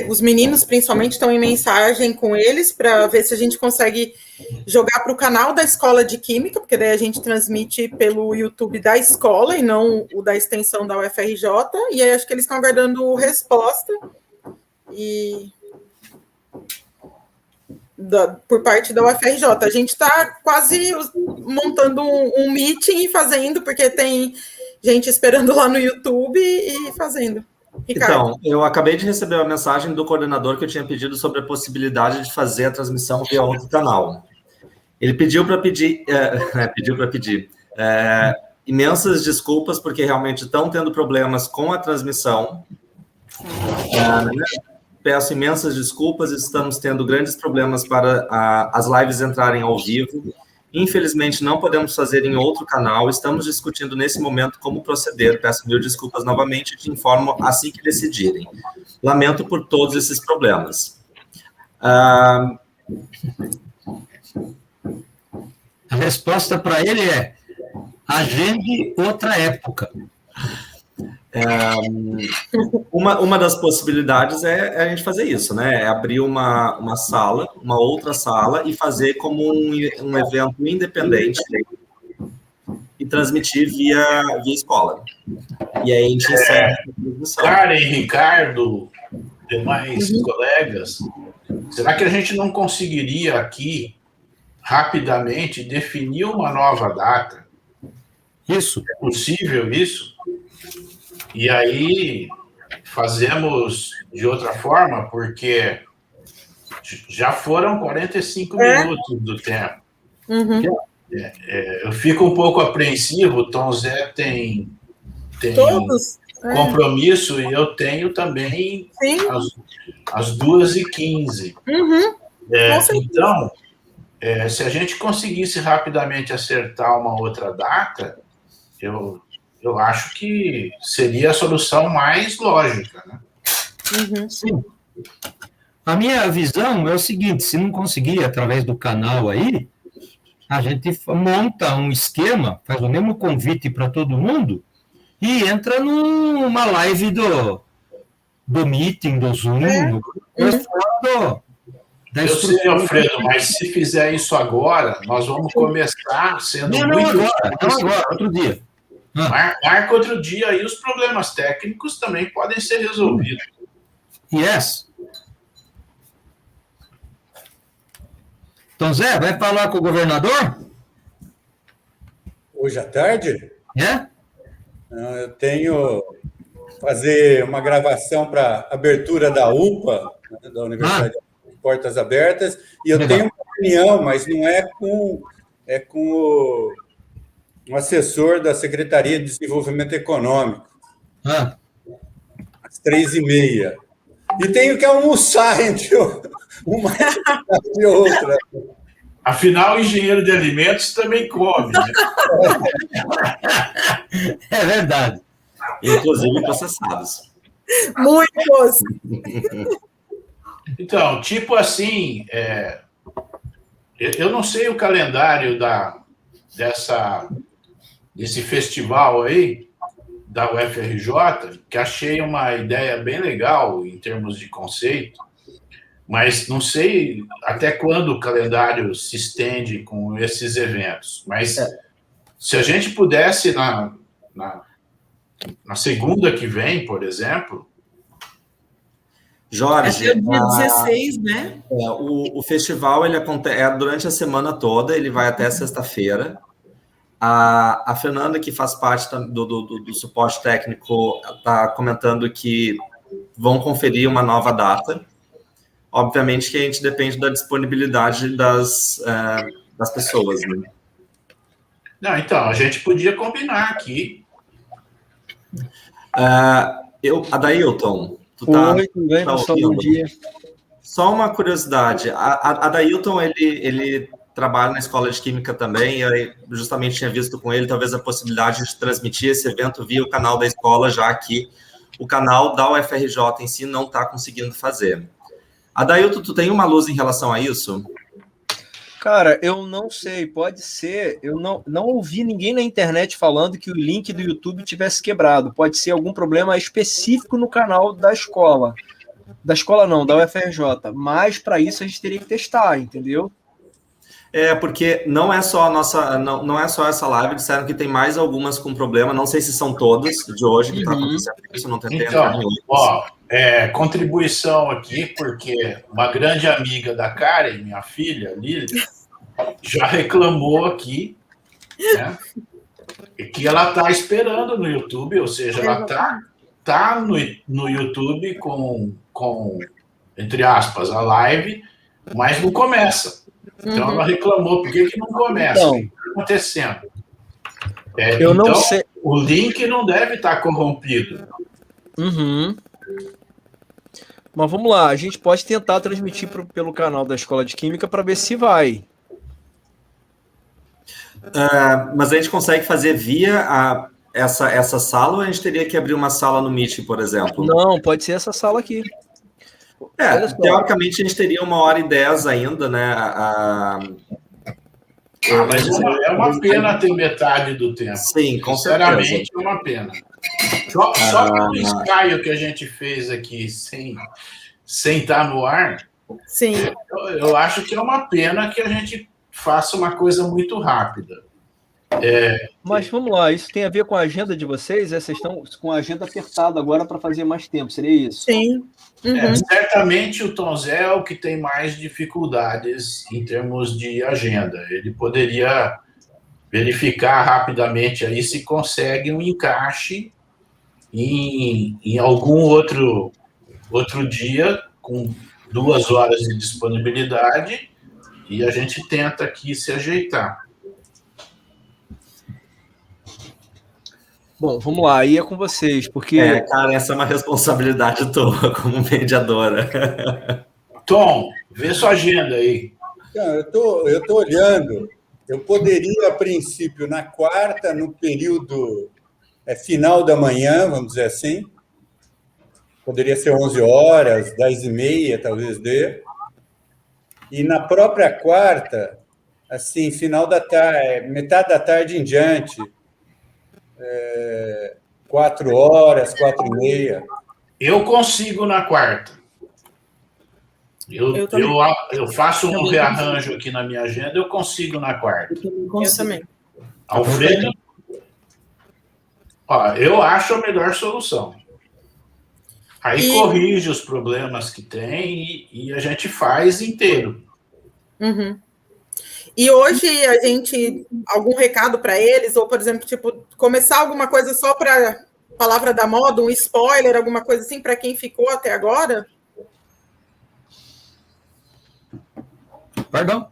Os meninos, principalmente, estão em mensagem com eles para ver se a gente consegue jogar para o canal da Escola de Química, porque daí a gente transmite pelo YouTube da escola e não o da extensão da UFRJ. E aí acho que eles estão aguardando resposta. Por parte da UFRJ. A gente está quase montando um meeting e fazendo, porque tem gente esperando lá no YouTube e fazendo. Ricardo. Então, eu acabei de receber uma mensagem do coordenador que eu tinha pedido sobre a possibilidade de fazer a transmissão via outro canal. Ele pediu para pedir imensas desculpas, porque realmente estão tendo problemas com a transmissão. Peço imensas desculpas, estamos tendo grandes problemas para as lives entrarem ao vivo. Infelizmente, não podemos fazer em outro canal. Estamos discutindo nesse momento como proceder. Peço mil desculpas novamente e te informo assim que decidirem. Lamento por todos esses problemas. A resposta para ele é: agende outra época. Uma das possibilidades é a gente fazer isso, né? É abrir uma sala, uma outra sala, e fazer como um evento independente e transmitir via escola. E aí a gente encerra a transmissão. Karen, Ricardo, demais colegas, será que a gente não conseguiria aqui, rapidamente, definir uma nova data? Isso. É possível isso? E aí fazemos de outra forma, porque já foram 45 minutos do tempo. Eu fico um pouco apreensivo, o Tom Zé tem compromisso e eu tenho também às 2h15. Então, se a gente conseguisse rapidamente acertar uma outra data, eu acho que seria a solução mais lógica, né? Sim. A minha visão é o seguinte: se não conseguir através do canal aí, a gente monta um esquema, faz o mesmo convite para todo mundo e entra numa live do Meeting, do Zoom, eu sei, Alfredo, mas se fizer isso agora, nós vamos começar sendo muito... Não agora, outro dia. Marca outro dia e os problemas técnicos também podem ser resolvidos. Yes. Então, Zé, vai falar com o governador? Hoje à tarde? É? Não, eu tenho fazer uma gravação para abertura da UPA, né, da Universidade de Portas Abertas, e eu tenho uma reunião, mas não é com um assessor da Secretaria de Desenvolvimento Econômico, às 3h30. E tenho que almoçar entre uma e outra. Afinal, o engenheiro de alimentos também come, né? É verdade. Inclusive processados. Muitos! Então, tipo assim, eu não sei o calendário desse festival aí, da UFRJ, que achei uma ideia bem legal em termos de conceito, mas não sei até quando o calendário se estende com esses eventos. Mas se a gente pudesse, na segunda que vem, por exemplo... Até Jorge... o dia 16, né? O festival ele acontece durante a semana toda, ele vai até sexta-feira. A Fernanda, que faz parte do suporte técnico, está comentando que vão conferir uma nova data. Obviamente que a gente depende da disponibilidade das pessoas, né? Não, então, a gente podia combinar aqui. Adailton, Oi, tudo bem, pessoal? Bom dia. Só uma curiosidade, a Adailton, ele trabalha na escola de Química também, e eu justamente tinha visto com ele talvez a possibilidade de transmitir esse evento via o canal da escola, já que o canal da UFRJ em si não está conseguindo fazer. Adailton, tu tem uma luz em relação a isso? Cara, eu não sei, pode ser, eu não ouvi ninguém na internet falando que o link do YouTube tivesse quebrado, pode ser algum problema específico no canal da escola não, da UFRJ, mas para isso a gente teria que testar, entendeu? Porque não é só não é só essa live, disseram que tem mais algumas com problema, não sei se são todas de hoje que está acontecendo isso, não tentei entrar em outras. Contribuição aqui, porque uma grande amiga da Karen, minha filha, Lili, já reclamou aqui, né, que ela está esperando no YouTube, ou seja, ela tá no YouTube com, entre aspas, a live, mas não começa. Então, ela reclamou, por que não começa? Então, o que está acontecendo? Eu não sei. O link não deve estar corrompido. Mas vamos lá, a gente pode tentar transmitir pelo canal da Escola de Química para ver se vai. Mas a gente consegue fazer via essa sala, ou a gente teria que abrir uma sala no Meet, por exemplo? Não, pode ser essa sala aqui. Teoricamente a gente teria 1h10 ainda, né? Mas é uma pena ter metade do tempo. Sim, com sinceramente, certeza. é uma pena. Só pelo ensaio que a gente fez aqui, sem estar no ar, Sim. Eu acho que é uma pena que a gente faça uma coisa muito rápida. Mas vamos lá, isso tem a ver com a agenda de vocês? Vocês estão com a agenda apertada agora para fazer mais tempo, seria isso? Sim. Certamente o Tom Zé é o que tem mais dificuldades em termos de agenda. Ele poderia verificar rapidamente aí se consegue um encaixe em algum outro dia com 2 horas de disponibilidade e a gente tenta aqui se ajeitar. Bom, vamos lá, aí é com vocês, porque... Cara, essa é uma responsabilidade tua como mediadora. Tom, vê sua agenda aí. Eu tô olhando. Eu poderia, a princípio, na quarta, no período final da manhã, vamos dizer assim. Poderia ser 11 horas, 10h30, talvez dê. E na própria quarta, assim, final da tarde, metade da tarde em diante, 4 horas, 4h30. Eu consigo na quarta. Eu faço um rearranjo aqui na minha agenda, eu consigo na quarta. Eu também. Alfredo, eu acho a melhor solução. Aí corrige os problemas que tem e a gente faz inteiro. Uhum. E hoje a gente, algum recado para eles, ou, por exemplo, tipo, começar alguma coisa só para palavra da moda, um spoiler, alguma coisa assim, para quem ficou até agora? Perdão?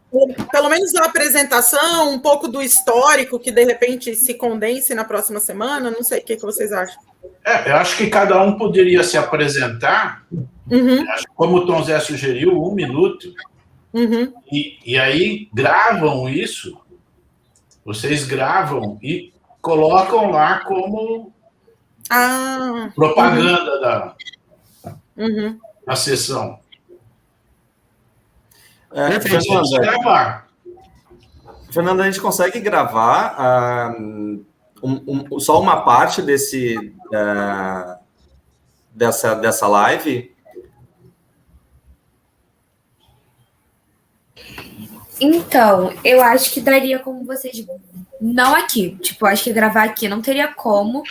Pelo menos uma apresentação, um pouco do histórico, que de repente se condense na próxima semana, não sei, o que vocês acham? Eu acho que cada um poderia se apresentar, como o Tom Zé sugeriu, 1 minuto, e aí gravam isso, vocês gravam e colocam lá como propaganda da sessão. Fernanda, a gente consegue gravar só uma parte dessa live? Então, eu acho que daria como vocês... Não aqui. Tipo, acho que gravar aqui não teria como.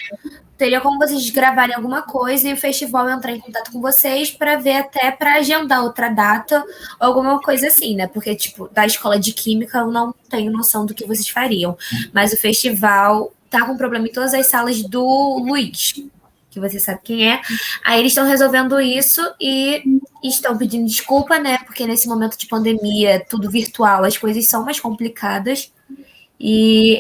Teria como vocês gravarem alguma coisa e o festival entrar em contato com vocês para ver até para agendar outra data, alguma coisa assim, né? Porque, tipo, da escola de química eu não tenho noção do que vocês fariam. Mas o festival tá com problema em todas as salas do Luiz, que você sabe quem é. Aí eles estão resolvendo isso e estão pedindo desculpa, né? Porque nesse momento de pandemia, tudo virtual, as coisas são mais complicadas. E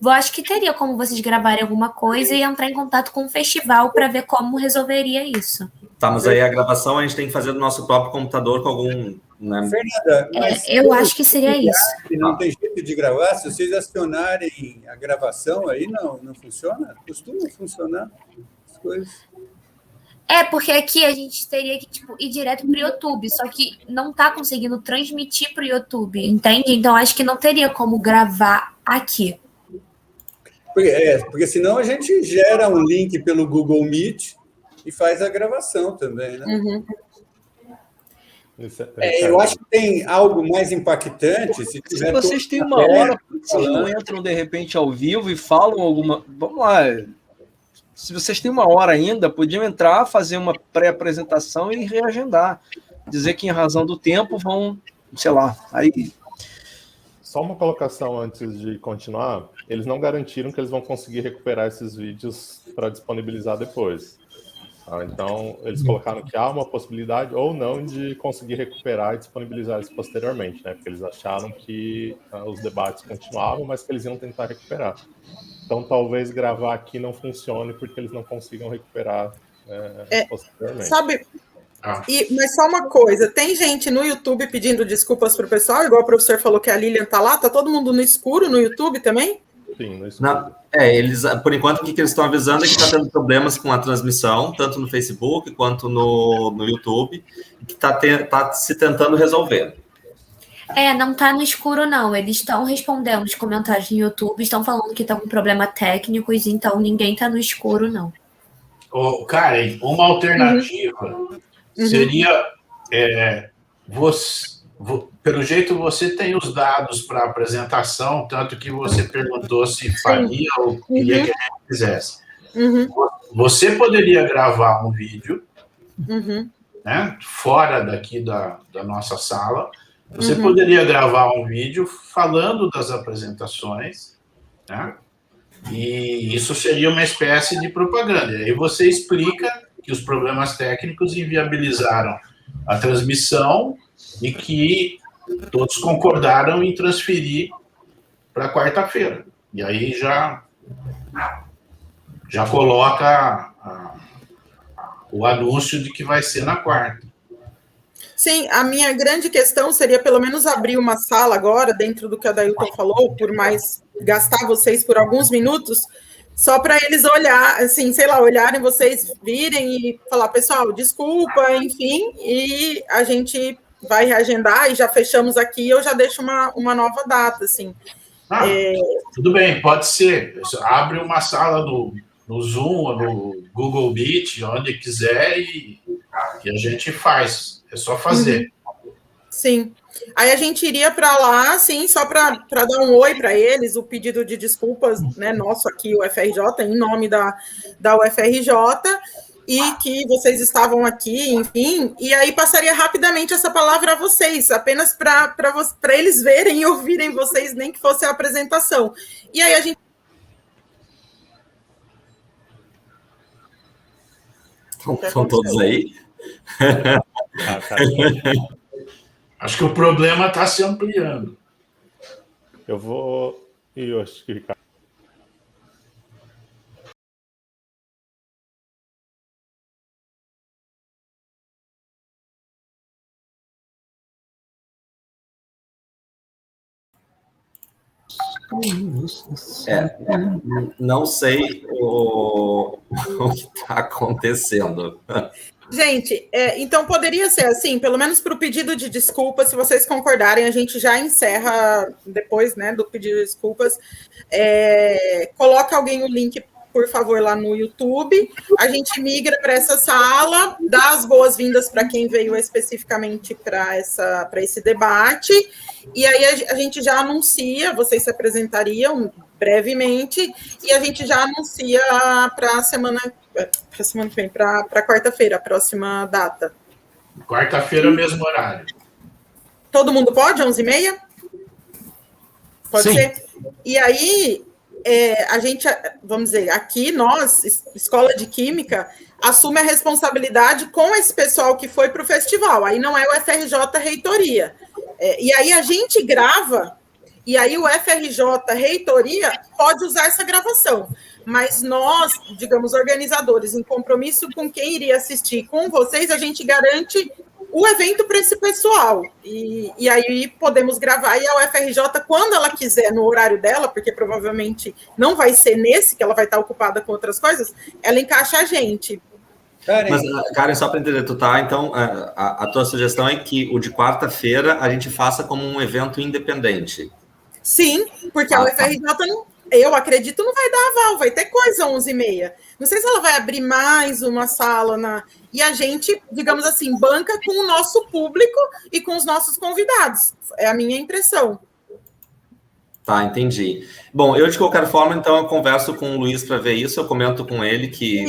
eu acho que teria como vocês gravarem alguma coisa e entrar em contato com o festival para ver como resolveria isso. Tá, mas aí a gravação a gente tem que fazer do nosso próprio computador com algum... Né? Fernanda, eu acho que seria isso. Não tem jeito de gravar? Se vocês acionarem a gravação, aí não funciona? Costuma funcionar as coisas. Porque aqui a gente teria que ir direto para o YouTube, só que não está conseguindo transmitir para o YouTube, entende? Então acho que não teria como gravar aqui. Porque senão a gente gera um link pelo Google Meet e faz a gravação também, né? Eu acho que tem algo mais impactante. Se vocês têm uma hora, vocês não entram de repente ao vivo e falam alguma... Vamos lá. Se vocês têm uma hora ainda, podiam entrar, fazer uma pré-apresentação e reagendar. Dizer que em razão do tempo vão, sei lá, aí... Só uma colocação antes de continuar. Eles não garantiram que eles vão conseguir recuperar esses vídeos para disponibilizar depois. Então, eles colocaram que há uma possibilidade ou não de conseguir recuperar e disponibilizar isso posteriormente, né? Porque eles acharam que os debates continuavam, mas que eles iam tentar recuperar. Então, talvez gravar aqui não funcione porque eles não consigam recuperar posteriormente. Sabe... mas só uma coisa, tem gente no YouTube pedindo desculpas para o pessoal, igual o professor falou que a Lilian tá lá, tá todo mundo no escuro no YouTube também? Sim, no escuro. Eles, por enquanto, o que eles estão avisando é que está tendo problemas com a transmissão, tanto no Facebook quanto no YouTube, que tá se tentando resolver. Não tá no escuro, não. Eles estão respondendo os comentários no YouTube, estão falando que estão com problemas técnicos, então ninguém tá no escuro, não. Karen, uma alternativa seria pelo jeito você tem os dados para a apresentação, tanto que você perguntou se faria ou queria que a gente fizesse. Você poderia gravar um vídeo, né, fora daqui da nossa sala. Você poderia gravar um vídeo falando das apresentações, né? E isso seria uma espécie de propaganda. E aí você explica que os problemas técnicos inviabilizaram a transmissão e que todos concordaram em transferir para quarta-feira. E aí já coloca o anúncio de que vai ser na quarta. Sim, a minha grande questão seria pelo menos abrir uma sala agora, dentro do que a Dailton falou, por mais gastar vocês por alguns minutos, só para eles olhar, assim, sei lá, olharem vocês, virem e falar, pessoal, desculpa, enfim, e a gente vai reagendar e já fechamos aqui, eu já deixo uma nova data, assim. Tudo bem, pode ser. Abre uma sala no Zoom, ou no Google Meet, onde quiser, e a gente faz. É só fazer. Sim. Aí a gente iria para lá, assim, só para dar um oi para eles, o pedido de desculpas, né, nosso aqui, o UFRJ, em nome da UFRJ, e que vocês estavam aqui, enfim, e aí passaria rapidamente essa palavra a vocês, apenas para eles verem e ouvirem vocês, nem que fosse a apresentação. E aí a gente... Estão todos aí? Acho que o problema está se ampliando. Eu vou... Eu acho que Ricardo... Não sei o que está acontecendo. Gente, então poderia ser assim, pelo menos para o pedido de desculpas, se vocês concordarem, a gente já encerra depois, né, do pedido de desculpas. Coloca alguém o link, por favor, lá no YouTube. A gente migra para essa sala, dá as boas-vindas para quem veio especificamente para esse debate, e aí a gente já anuncia, vocês se apresentariam brevemente, e a gente já anuncia para a semana que vem, para quarta-feira, a próxima data. Quarta-feira, mesmo horário. Todo mundo pode, 11h30? Pode Sim. ser? E aí, a gente, vamos dizer, aqui nós, Escola de Química, assume a responsabilidade com esse pessoal que foi para o festival. Aí não é o FRJ Reitoria. E aí a gente grava, e aí o FRJ Reitoria pode usar essa gravação. Mas nós, digamos, organizadores, em compromisso com quem iria assistir com vocês, a gente garante o evento para esse pessoal. E aí podemos gravar, e a UFRJ, quando ela quiser, no horário dela, porque provavelmente não vai ser nesse, que ela vai estar ocupada com outras coisas, ela encaixa a gente. Mas, Karen, só para entender, então, a tua sugestão é que o de quarta-feira a gente faça como um evento independente. Sim, porque a UFRJ não... Eu acredito não vai dar aval, vai ter coisa 11h30. Não sei se ela vai abrir mais uma sala e a gente, digamos assim, banca com o nosso público e com os nossos convidados. É a minha impressão. Tá, entendi. Bom, eu de qualquer forma, então, eu converso com o Luiz para ver isso, eu comento com ele que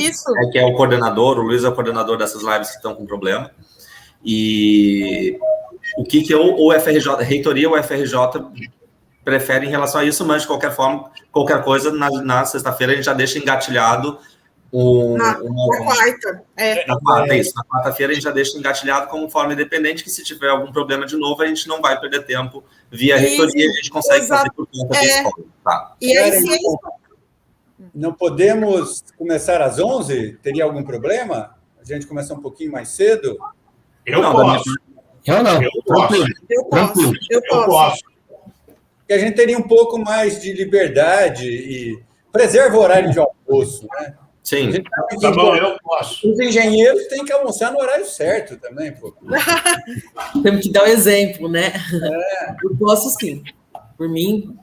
é o coordenador, o Luiz é o coordenador dessas lives que estão com problema. E o que o FRJ, a reitoria ou o FRJ prefere em relação a isso, mas de qualquer forma, qualquer coisa, na sexta-feira a gente já deixa engatilhado na quarta. Na quarta-feira a gente já deixa engatilhado como forma independente, que se tiver algum problema de novo, a gente não vai perder tempo via reitoria, a gente consegue fazer por conta da escola. Tá. E aí, não podemos começar às 11h? Teria algum problema? A gente começa um pouquinho mais cedo? Eu posso. Eu não. Eu posso. Que a gente teria um pouco mais de liberdade e preserva o horário de almoço, né? Sim. Tá bom, eu posso. Os engenheiros têm que almoçar no horário certo também, pô. Temos que dar o exemplo, né? Eu posso sim. Por mim,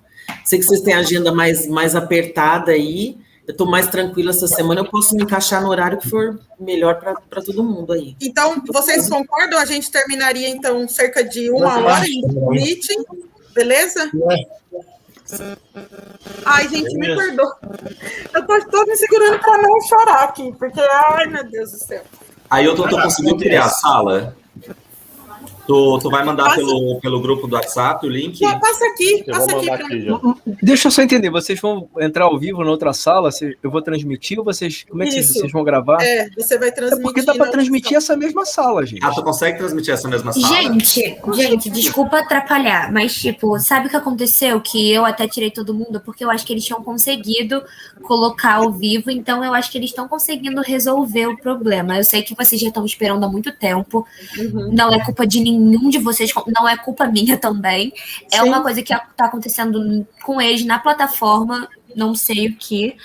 sei que vocês têm a agenda mais apertada aí. Eu estou mais tranquila essa semana, eu posso me encaixar no horário que for melhor para todo mundo aí. Então, vocês concordam? A gente terminaria, então, cerca de 1 hora indo para o meeting, beleza? Ai, gente, me perdoa. Eu estou me segurando para não chorar aqui, porque, ai, meu Deus do céu. Aí eu tô conseguindo criar a sala. Tu vai mandar pelo grupo do WhatsApp o link? Passa aqui. Deixa eu só entender, vocês vão entrar ao vivo na outra sala? Eu vou transmitir ou vocês... Como é que vocês vão gravar? Você vai transmitir. Porque dá para transmitir essa mesma sala, gente. Tu consegue transmitir essa mesma sala? Gente, desculpa atrapalhar, mas, tipo, sabe o que aconteceu? Que eu até tirei todo mundo, porque eu acho que eles tinham conseguido colocar ao vivo, então eu acho que eles estão conseguindo resolver o problema. Eu sei que vocês já estão esperando há muito tempo, não é culpa de nenhum de vocês, não é culpa minha também. É uma coisa que está acontecendo com eles na plataforma, não sei o que,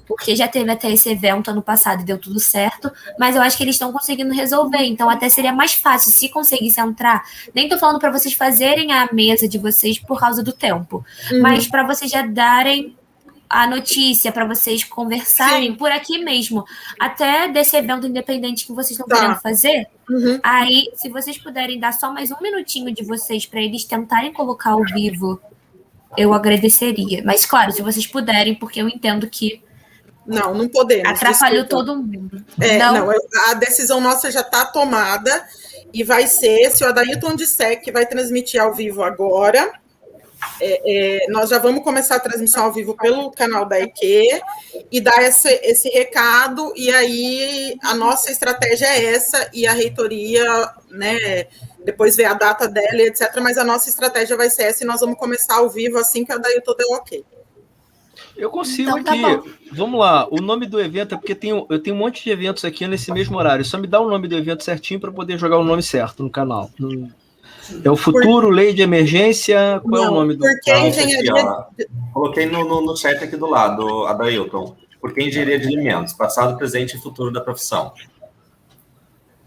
porque já teve até esse evento ano passado e deu tudo certo, mas eu acho que eles estão conseguindo resolver, então até seria mais fácil se conseguisse entrar. Nem tô falando para vocês fazerem a mesa de vocês por causa do tempo, mas para vocês já darem a notícia para vocês conversarem por aqui mesmo, até desse evento independente que vocês estão querendo fazer. Aí, se vocês puderem dar só mais um minutinho de vocês para eles tentarem colocar ao vivo, eu agradeceria. Mas, claro, se vocês puderem, porque eu entendo que não podemos. Atrapalhou todo mundo. Não, a decisão nossa já está tomada e vai ser, se o Adailton disser que vai transmitir ao vivo agora, nós já vamos começar a transmissão ao vivo pelo canal da IQ e dar esse recado, e aí a nossa estratégia é essa, e a reitoria, né, depois vê a data dela, etc., mas a nossa estratégia vai ser essa, e nós vamos começar ao vivo assim que o Adailton der ok. Eu consigo então, aqui. Vamos lá. O nome do evento é porque eu tenho um monte de eventos aqui nesse mesmo horário. Só me dá o nome do evento certinho para poder jogar o nome certo no canal. É o Futuro Lei de Emergência. Qual é o nome do canal? Engenharia... Coloquei no chat aqui do lado, Adailton. Porque Engenharia de Alimentos, passado, presente e futuro da profissão.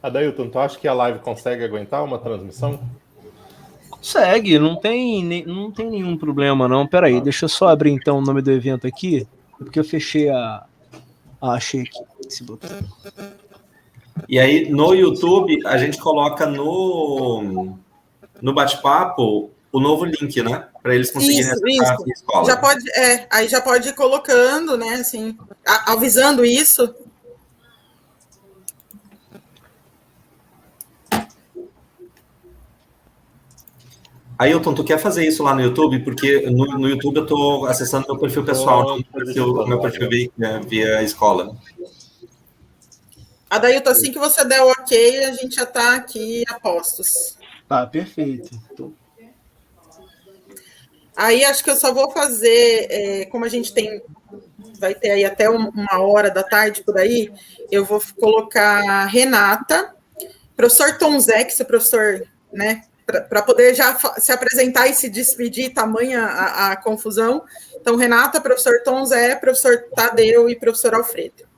Adailton, tu acha que a live consegue aguentar uma transmissão? Consegue, não tem nenhum problema, não. Peraí, deixa eu só abrir então o nome do evento aqui, porque eu fechei achei aqui esse botão. E aí, no YouTube, a gente coloca no bate-papo o novo link, né? Para eles conseguirem acessar a escola. Já pode, aí já pode ir colocando, né? Assim, avisando isso. Ailton, tu quer fazer isso lá no YouTube? Porque no YouTube eu estou acessando meu perfil pessoal, não meu perfil via escola. Adailton, assim que você der o ok, a gente já está aqui a postos. Tá, perfeito. Aí acho que eu só vou fazer, como a gente vai ter aí até 13h por aí, eu vou colocar Renata, professor Tom Zé, que é professor, né? Para poder já se apresentar e se despedir, tamanha a confusão. Então, Renata, professor Tom Zé, professor Tadeu e professor Alfredo.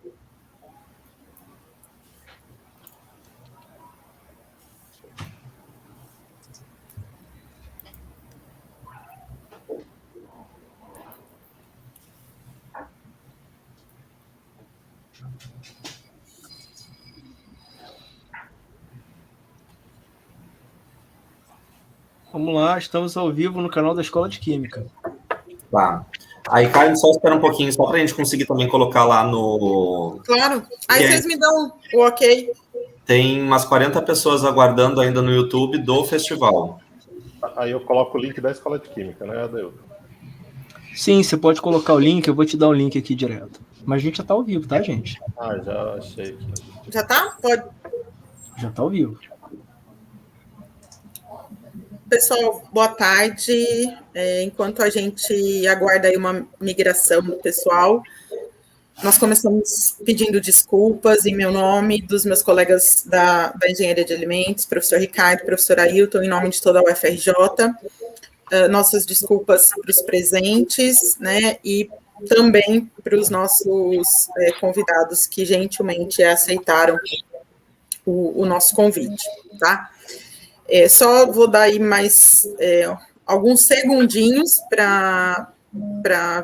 Vamos lá, estamos ao vivo no canal da Escola de Química. Tá. Aí, Caio, só espera um pouquinho, só para a gente conseguir também colocar lá no... Claro. Aí vocês me dão o ok. Tem umas 40 pessoas aguardando ainda no YouTube do festival. Aí eu coloco o link da Escola de Química, né, Adailton? Sim, você pode colocar o link, eu vou te dar o link aqui direto. Mas a gente já está ao vivo, tá, gente? Já achei aqui. Já tá? Pode. Já está ao vivo. Pessoal, boa tarde. Enquanto a gente aguarda aí uma migração do pessoal, nós começamos pedindo desculpas em meu nome, dos meus colegas da Engenharia de Alimentos, professor Ricardo, professor Ailton, em nome de toda a UFRJ. Nossas desculpas para os presentes, né, e também para os nossos convidados que gentilmente aceitaram o nosso convite, tá? Só vou dar aí mais alguns segundinhos para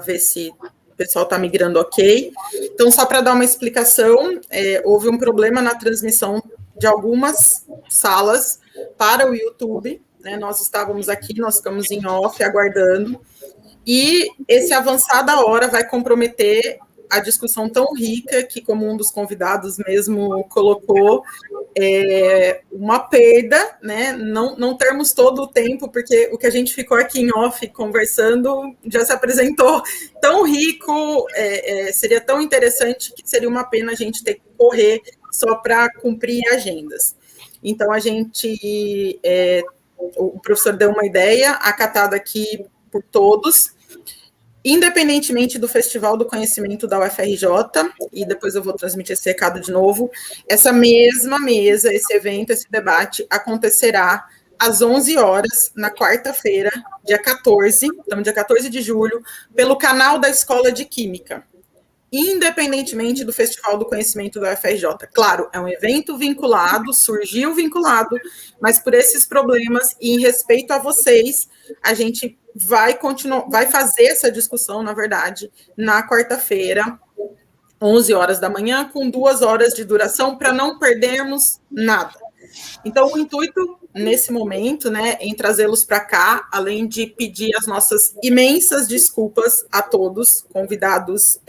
ver se o pessoal está migrando ok. Então, só para dar uma explicação, houve um problema na transmissão de algumas salas para o YouTube, né? Nós estávamos aqui, nós ficamos em off, aguardando, e esse avançar da hora vai comprometer a discussão tão rica que, como um dos convidados mesmo colocou, uma perda, né? Não termos todo o tempo, porque o que a gente ficou aqui em off conversando já se apresentou tão rico, seria tão interessante que seria uma pena a gente ter que correr só para cumprir agendas. Então, a gente, o professor deu uma ideia, acatada aqui por todos, independentemente do Festival do Conhecimento da UFRJ, e depois eu vou transmitir esse recado de novo, essa mesma mesa, esse evento, esse debate acontecerá às 11 horas, na quarta-feira, dia 14, então dia 14 de julho, pelo canal da Escola de Química. independentemente do Festival do Conhecimento da UFRJ. Claro, é um evento vinculado, surgiu vinculado, mas por esses problemas e em respeito a vocês, a gente vai continuar, vai fazer essa discussão, na verdade, na quarta-feira, 11 horas da manhã, com 2 horas de duração, para não perdermos nada. Então, o intuito, nesse momento, né, em trazê-los para cá, além de pedir as nossas imensas desculpas a todos, convidados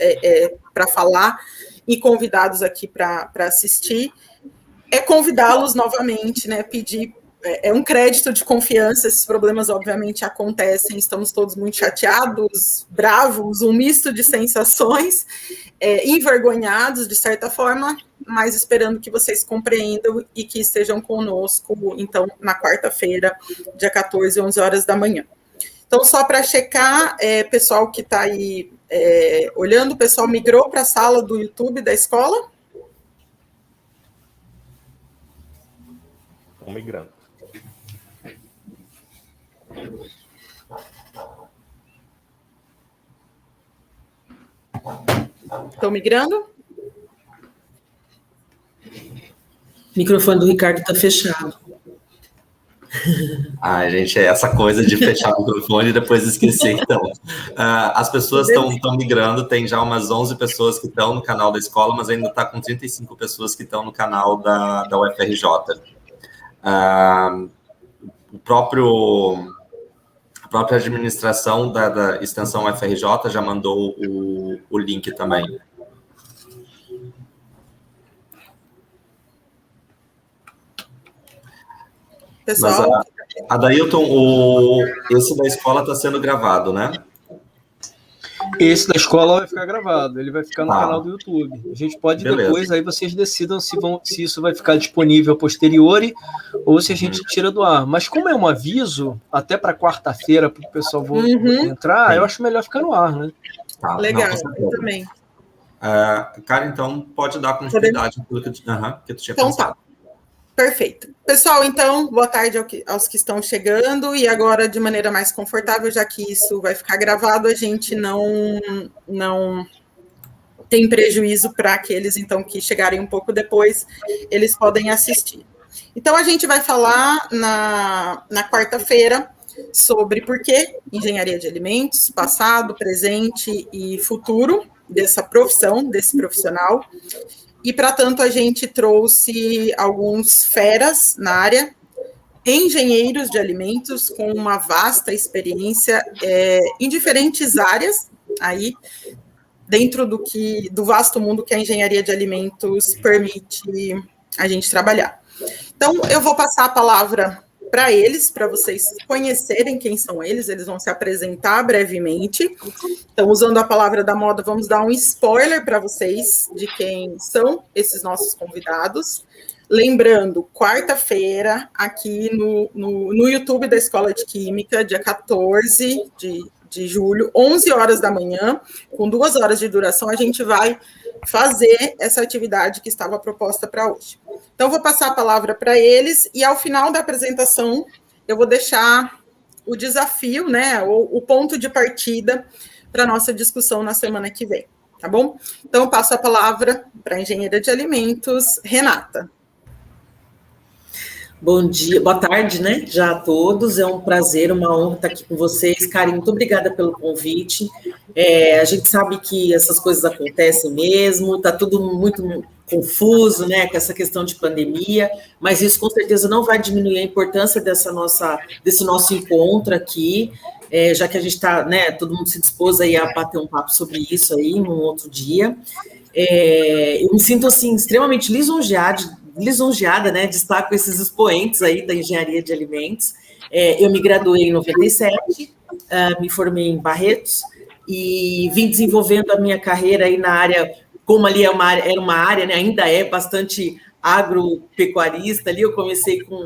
para falar e convidados aqui para assistir, é convidá-los novamente, né, pedir um crédito de confiança. Esses problemas, obviamente, acontecem, estamos todos muito chateados, bravos, um misto de sensações, envergonhados, de certa forma, mas esperando que vocês compreendam e que estejam conosco, então, na quarta-feira, dia 14, 11 horas da manhã. Então, só para checar, pessoal que está aí olhando, o pessoal migrou para a sala do YouTube da escola? Estão migrando. Estão migrando? O microfone do Ricardo está fechado. Ai, gente, é essa coisa de fechar o microfone e depois esquecer. Então, as pessoas estão migrando, tem já umas 11 pessoas que estão no canal da escola, mas ainda está com 35 pessoas que estão no canal da UFRJ. A própria administração da extensão UFRJ já mandou o link também. Pessoal, mas Adailton, esse da escola está sendo gravado, né? Esse da escola vai ficar gravado, ele vai ficar no canal do YouTube. A gente pode depois, aí vocês decidam se isso vai ficar disponível a posteriori ou se a gente tira do ar. Mas como é um aviso, até para quarta-feira, para o pessoal entrar, eu acho melhor ficar no ar, né? Legal, eu também. Cara, então pode dar continuidade naquilo que tu tinha pensado. Tá. Perfeito. Pessoal, então, boa tarde aos que estão chegando, e agora, de maneira mais confortável, já que isso vai ficar gravado, a gente não tem prejuízo para aqueles, então, que chegarem um pouco depois, eles podem assistir. Então, a gente vai falar na quarta-feira sobre por que engenharia de alimentos, passado, presente e futuro dessa profissão, desse profissional. E, para tanto, a gente trouxe alguns feras na área, engenheiros de alimentos com uma vasta experiência em diferentes áreas, aí, dentro do vasto mundo que a engenharia de alimentos permite a gente trabalhar. Então, eu vou passar a palavra para eles, para vocês conhecerem quem são eles vão se apresentar brevemente. Então, usando a palavra da moda, vamos dar um spoiler para vocês de quem são esses nossos convidados. Lembrando, quarta-feira, aqui no YouTube da Escola de Química, dia 14 de julho, 11 horas da manhã, com 2 horas de duração, a gente vai fazer essa atividade que estava proposta para hoje. Então, vou passar a palavra para eles, e ao final da apresentação, eu vou deixar o desafio, né, o ponto de partida para a nossa discussão na semana que vem, tá bom? Então, eu passo a palavra para a engenheira de alimentos, Renata. Bom dia, boa tarde, né, já a todos, é um prazer, uma honra estar aqui com vocês. Karen, muito obrigada pelo convite. A gente sabe que essas coisas acontecem mesmo, está tudo muito confuso, né, com essa questão de pandemia, mas isso com certeza não vai diminuir a importância desse nosso encontro aqui, já que a gente está, né, todo mundo se dispôs aí a bater um papo sobre isso aí num outro dia. Eu me sinto, assim, extremamente lisonjeada, né, de estar com esses expoentes aí da engenharia de alimentos. Eu me graduei em 97, me formei em Barretos e vim desenvolvendo a minha carreira aí na área, como ali era uma área, né, ainda é bastante agropecuarista ali. Eu comecei com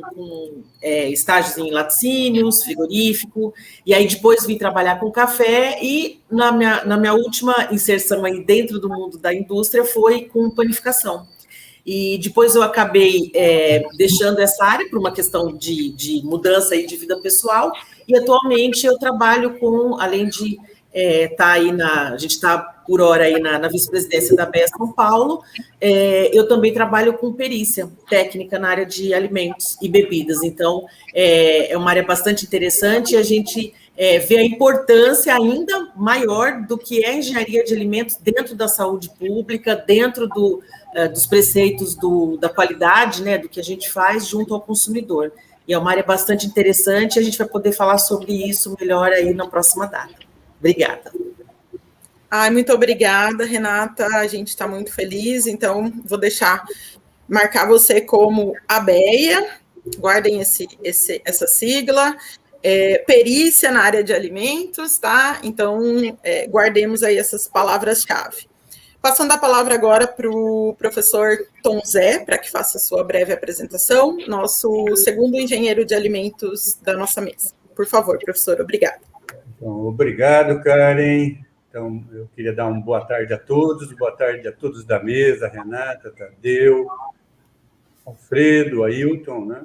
estágios em laticínios, frigorífico, e aí depois vim trabalhar com café, e na minha última inserção aí dentro do mundo da indústria foi com panificação. E depois eu acabei deixando essa área por uma questão de mudança aí de vida pessoal, e atualmente eu trabalho com, além de tá aí a gente está por hora aí na vice-presidência da BEA São Paulo. Eu também trabalho com perícia técnica na área de alimentos e bebidas, então é uma área bastante interessante e a gente vê a importância ainda maior do que é a engenharia de alimentos dentro da saúde pública, dentro dos preceitos da qualidade, né, do que a gente faz junto ao consumidor. E é uma área bastante interessante, e a gente vai poder falar sobre isso melhor aí na próxima data. Obrigada. Muito obrigada, Renata. A gente está muito feliz, então vou marcar você como ABEA, guardem essa sigla, perícia na área de alimentos, tá? Então, guardemos aí essas palavras-chave. Passando a palavra agora para o professor Tom Zé, para que faça a sua breve apresentação, nosso segundo engenheiro de alimentos da nossa mesa. Por favor, professor, obrigado. Então, obrigado, Karen. Então, eu queria dar uma boa tarde a todos da mesa, Renata, Tadeu, Alfredo, Ailton, né?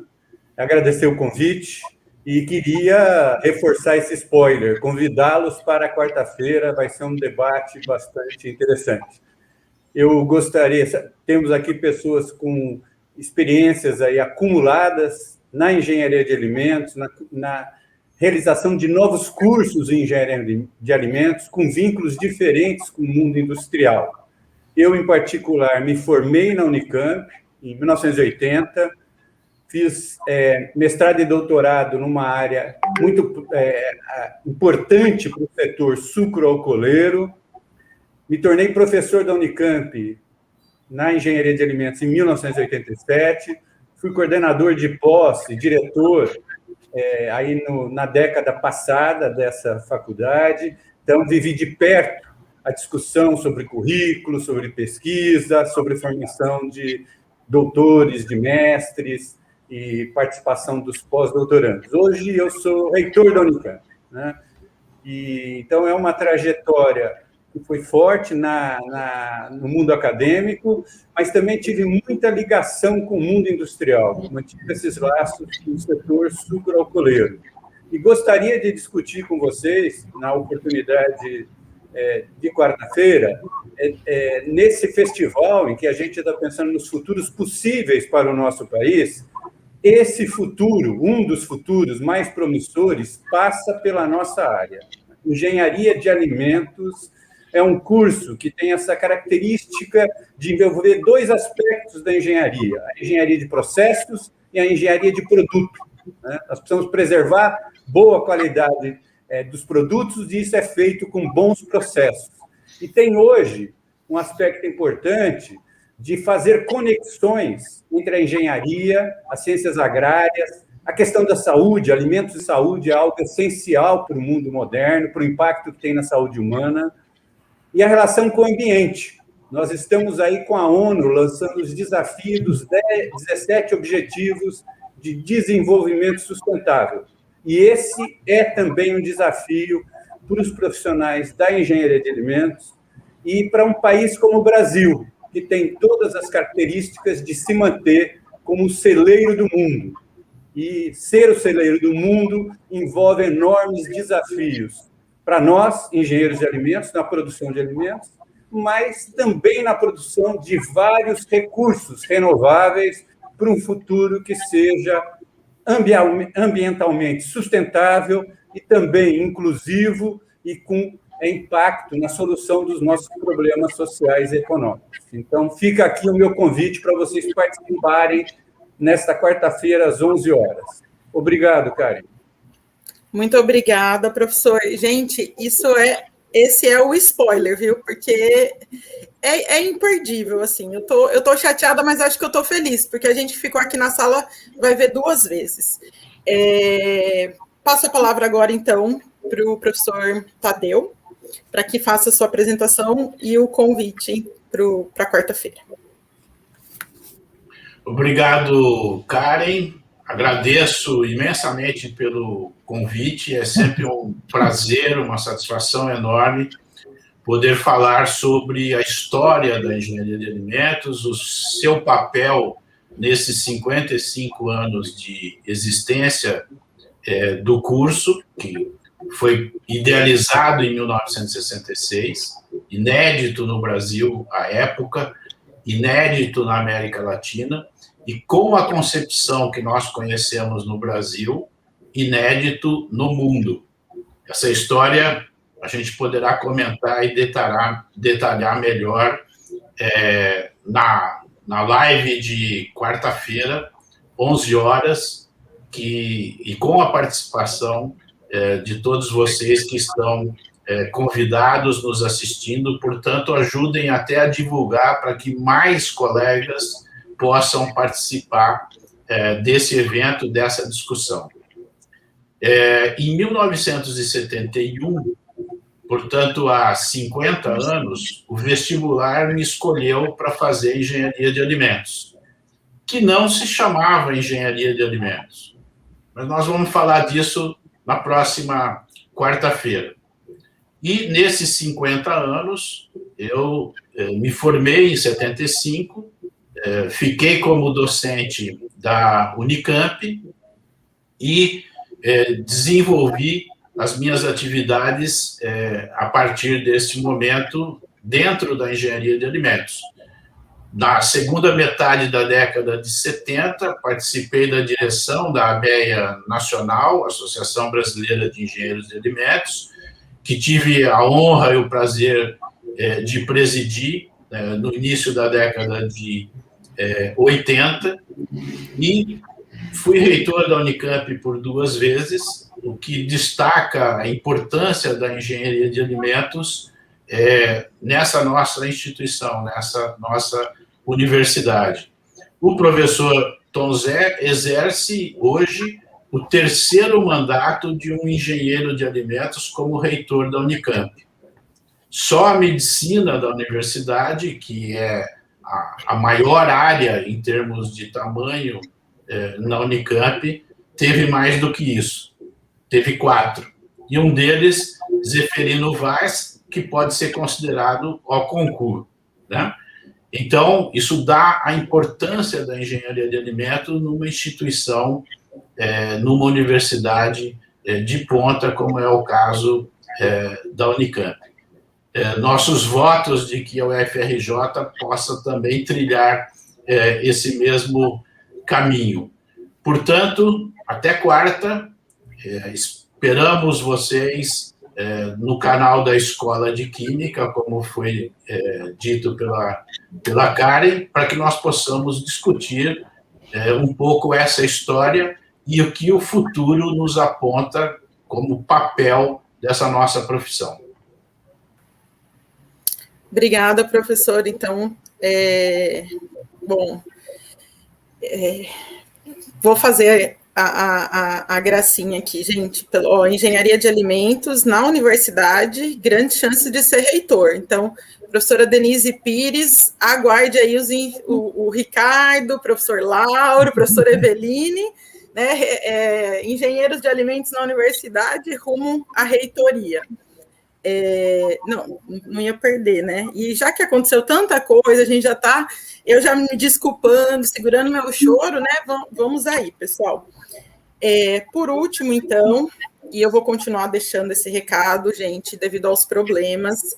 Agradecer o convite e queria reforçar esse spoiler, convidá-los para quarta-feira, vai ser um debate bastante interessante. Eu gostaria, temos aqui pessoas com experiências aí acumuladas na engenharia de alimentos, na realização de novos cursos em engenharia de alimentos, com vínculos diferentes com o mundo industrial. Eu, em particular, me formei na Unicamp, em 1980, fiz mestrado e doutorado numa área muito importante para o setor sucroalcooleiro, me tornei professor da Unicamp na engenharia de alimentos em 1987, fui coordenador de pós e diretor aí na década passada dessa faculdade, então vivi de perto a discussão sobre currículo, sobre pesquisa, sobre formação de doutores, de mestres e participação dos pós-doutorandos. Hoje eu sou reitor da Unicamp, né? Então é uma trajetória que foi forte no mundo acadêmico, mas também tive muita ligação com o mundo industrial, mantive esses laços no setor sucroalcooleiro. E gostaria de discutir com vocês, na oportunidade de quarta-feira, nesse festival em que a gente está pensando nos futuros possíveis para o nosso país, esse futuro, um dos futuros mais promissores, passa pela nossa área. Engenharia de alimentos é um curso que tem essa característica de envolver dois aspectos da engenharia, a engenharia de processos e a engenharia de produto, né? Nós precisamos preservar boa qualidade dos produtos, e isso é feito com bons processos. E tem hoje um aspecto importante de fazer conexões entre a engenharia, as ciências agrárias, a questão da saúde, alimentos e saúde é algo essencial para o mundo moderno, para o impacto que tem na saúde humana, e a relação com o ambiente. Nós estamos aí com a ONU lançando os desafios dos 17 Objetivos de Desenvolvimento Sustentável. E esse é também um desafio para os profissionais da engenharia de alimentos e para um país como o Brasil, que tem todas as características de se manter como o celeiro do mundo. E ser o celeiro do mundo envolve enormes desafios para nós, engenheiros de alimentos, na produção de alimentos, mas também na produção de vários recursos renováveis para um futuro que seja ambientalmente sustentável e também inclusivo e com impacto na solução dos nossos problemas sociais e econômicos. Então, fica aqui o meu convite para vocês participarem nesta quarta-feira, às 11 horas. Obrigado, Karen. Muito obrigada, professor. Gente, esse é o spoiler, viu? Porque é imperdível, assim. Eu tô chateada, mas acho que eu tô feliz, porque a gente ficou aqui na sala, vai ver 2 vezes. Passo a palavra agora, então, para o professor Tadeu, para que faça a sua apresentação e o convite para quarta-feira. Obrigado, Karen. Agradeço imensamente pelo convite. É sempre um prazer, uma satisfação enorme poder falar sobre a história da engenharia de alimentos, o seu papel nesses 55 anos de existência do curso, que foi idealizado em 1966, inédito no Brasil à época, inédito na América Latina, e com a concepção que nós conhecemos no Brasil, inédito no mundo. Essa história a gente poderá comentar e detalhar melhor na live de quarta-feira, 11 horas, e com a participação de todos vocês que estão convidados nos assistindo. Portanto, ajudem até a divulgar para que mais colegas possam participar desse evento, dessa discussão. Em 1971, portanto, há 50 anos, o vestibular me escolheu para fazer engenharia de alimentos, que não se chamava engenharia de alimentos. Mas nós vamos falar disso na próxima quarta-feira. E nesses 50 anos, eu me formei em 75, fiquei como docente da Unicamp e desenvolvi as minhas atividades a partir desse momento dentro da engenharia de alimentos. Na segunda metade da década de 70, participei da direção da ABEA Nacional, Associação Brasileira de Engenheiros de Alimentos, que tive a honra e o prazer de presidir no início da década de 80, e fui reitor da Unicamp por 2 vezes, o que destaca a importância da engenharia de alimentos nessa nossa instituição, nessa nossa universidade. O professor Tom Zé exerce hoje o 3º mandato de um engenheiro de alimentos como reitor da Unicamp. Só a medicina da universidade, que é a maior área em termos de tamanho na Unicamp, teve mais do que isso. Teve 4. E um deles, Zeferino Vaz, que pode ser considerado ao concurso, né? Então, isso dá a importância da engenharia de alimentos numa instituição, numa universidade de ponta, como é o caso da Unicamp. Nossos votos de que a UFRJ possa também trilhar esse mesmo caminho. Portanto, até quarta, esperamos vocês no canal da Escola de Química, como foi dito pela Karen, para que nós possamos discutir um pouco essa história e o que o futuro nos aponta como papel dessa nossa profissão. Obrigada, professor. Então, vou fazer a gracinha aqui, gente. Engenharia de alimentos na universidade, grande chance de ser reitor. Então, professora Denise Pires, aguarde aí o Ricardo, o professor Lauro, o professor Eveline, né, engenheiros de alimentos na universidade rumo à reitoria. Não ia perder, né? E já que aconteceu tanta coisa, a gente eu já me desculpando, segurando meu choro, né? Vamos aí, pessoal. Por último, então, e eu vou continuar deixando esse recado, gente, devido aos problemas,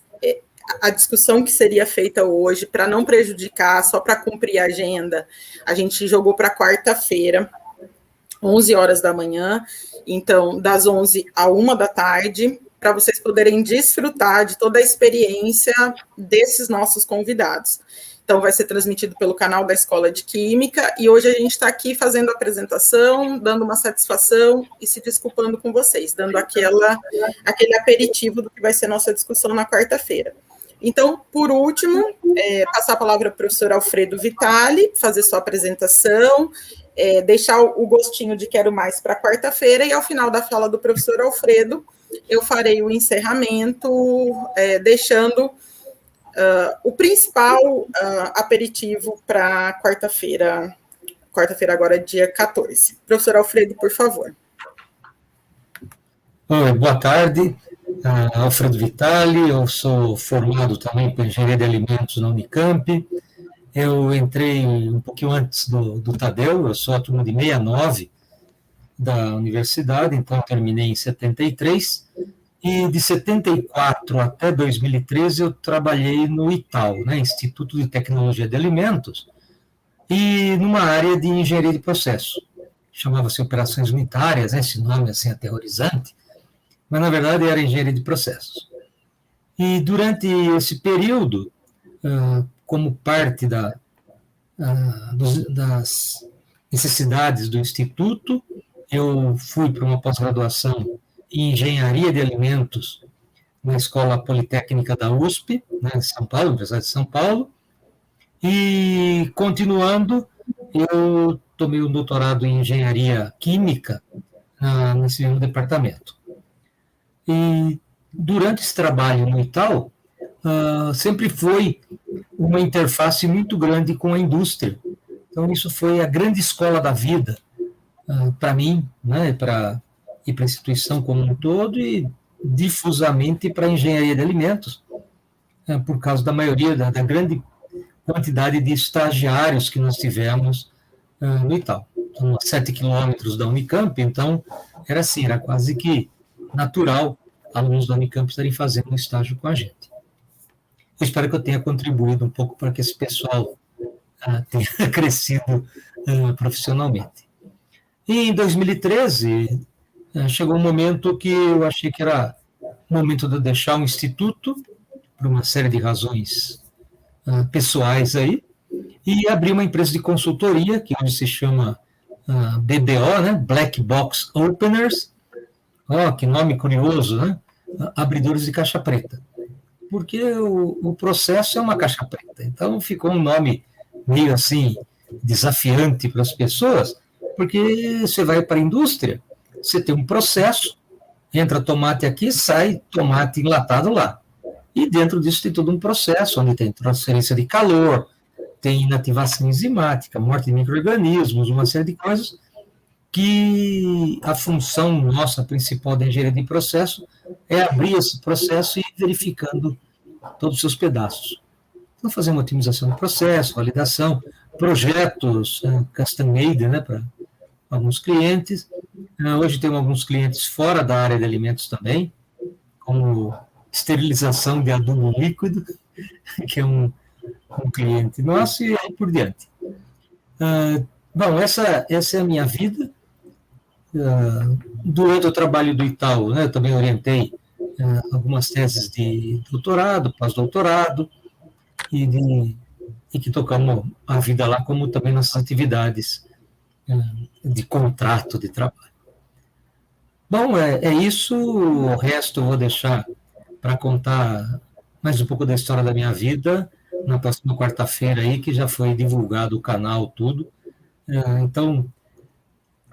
a discussão que seria feita hoje, para não prejudicar, só para cumprir a agenda, a gente jogou para quarta-feira, 11 horas da manhã, então, das 11 à 1 da tarde, para vocês poderem desfrutar de toda a experiência desses nossos convidados. Então, vai ser transmitido pelo canal da Escola de Química, e hoje a gente está aqui fazendo a apresentação, dando uma satisfação e se desculpando com vocês, dando aquele aperitivo do que vai ser nossa discussão na quarta-feira. Então, por último, passar a palavra para o professor Alfredo Vitali, fazer sua apresentação, deixar o gostinho de quero mais para quarta-feira, e ao final da fala do professor Alfredo, eu farei o encerramento, deixando o principal aperitivo para quarta-feira agora, dia 14. Professor Alfredo, por favor. Boa tarde, Alfredo Vitali, eu sou formado também por Engenharia de Alimentos na Unicamp. Eu entrei um pouquinho antes do Tadeu, eu sou a turma de 69, da universidade, então terminei em 73, e de 74 até 2013 eu trabalhei no ITAL, né, Instituto de Tecnologia de Alimentos, e numa área de engenharia de processo. Chamava-se Operações Unitárias, né, esse nome assim aterrorizante, mas na verdade era engenharia de processos. E durante esse período, como parte das necessidades do Instituto, eu fui para uma pós-graduação em Engenharia de Alimentos na Escola Politécnica da USP, né, em São Paulo, Universidade de São Paulo, e continuando, eu tomei um doutorado em Engenharia Química nesse mesmo departamento. E durante esse trabalho no ITAL, sempre foi uma interface muito grande com a indústria. Então, isso foi a grande escola da vida para mim, né, e para a instituição como um todo, e difusamente para a engenharia de alimentos, por causa da maioria, da grande quantidade de estagiários que nós tivemos no ITAL. Então, a 7 quilômetros da Unicamp, então, era assim, era quase que natural alunos da Unicamp estarem fazendo um estágio com a gente. Eu espero que eu tenha contribuído um pouco para que esse pessoal tenha crescido profissionalmente. E em 2013, chegou um momento que eu achei que era o momento de eu deixar o Instituto, por uma série de razões pessoais aí, e abrir uma empresa de consultoria, que hoje se chama BBO, né? Black Box Openers. Que nome curioso, né? Abridores de caixa preta. Porque o processo é uma caixa preta. Então, ficou um nome meio assim, desafiante para as pessoas, porque você vai para a indústria, você tem um processo, entra tomate aqui, sai tomate enlatado lá. E dentro disso tem todo um processo, onde tem transferência de calor, tem inativação enzimática, morte de micro-organismos, uma série de coisas, que a função nossa principal da engenharia de processo é abrir esse processo e ir verificando todos os seus pedaços. Então, fazer uma otimização do processo, validação, projetos custom-made, né, para alguns clientes. Hoje temos alguns clientes fora da área de alimentos também, como esterilização de adubo líquido, que é um cliente nosso, e aí por diante. Bom, essa é a minha vida. Durante o trabalho do ITAL, né, eu também orientei algumas teses de doutorado, pós-doutorado, e que tocamos a vida lá, como também nossas atividades de contrato de trabalho. Bom, é isso. O resto eu vou deixar para contar mais um pouco da história da minha vida na próxima quarta-feira aí, que já foi divulgado o canal, tudo. Então,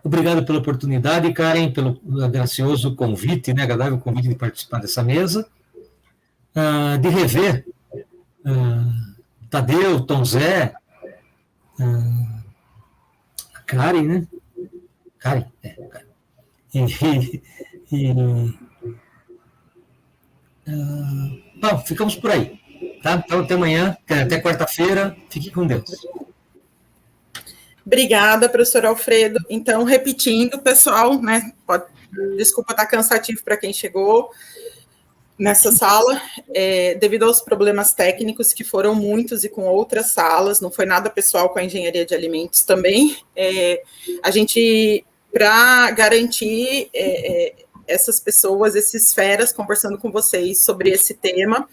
obrigado pela oportunidade, Karen, pelo gracioso convite, né, agradável convite de participar dessa mesa, de rever Tadeu, Tom Zé, a Karen, né? Karen. Bom, ficamos por aí, tá? Então, até amanhã, até quarta-feira, fique com Deus. Obrigada, professor Alfredo. Então, repetindo, pessoal, né? Desculpa estar cansativo para quem chegou nessa sala, devido aos problemas técnicos, que foram muitos e com outras salas, não foi nada pessoal com a engenharia de alimentos também. A gente, para garantir essas pessoas, esses feras, conversando com vocês sobre esse tema,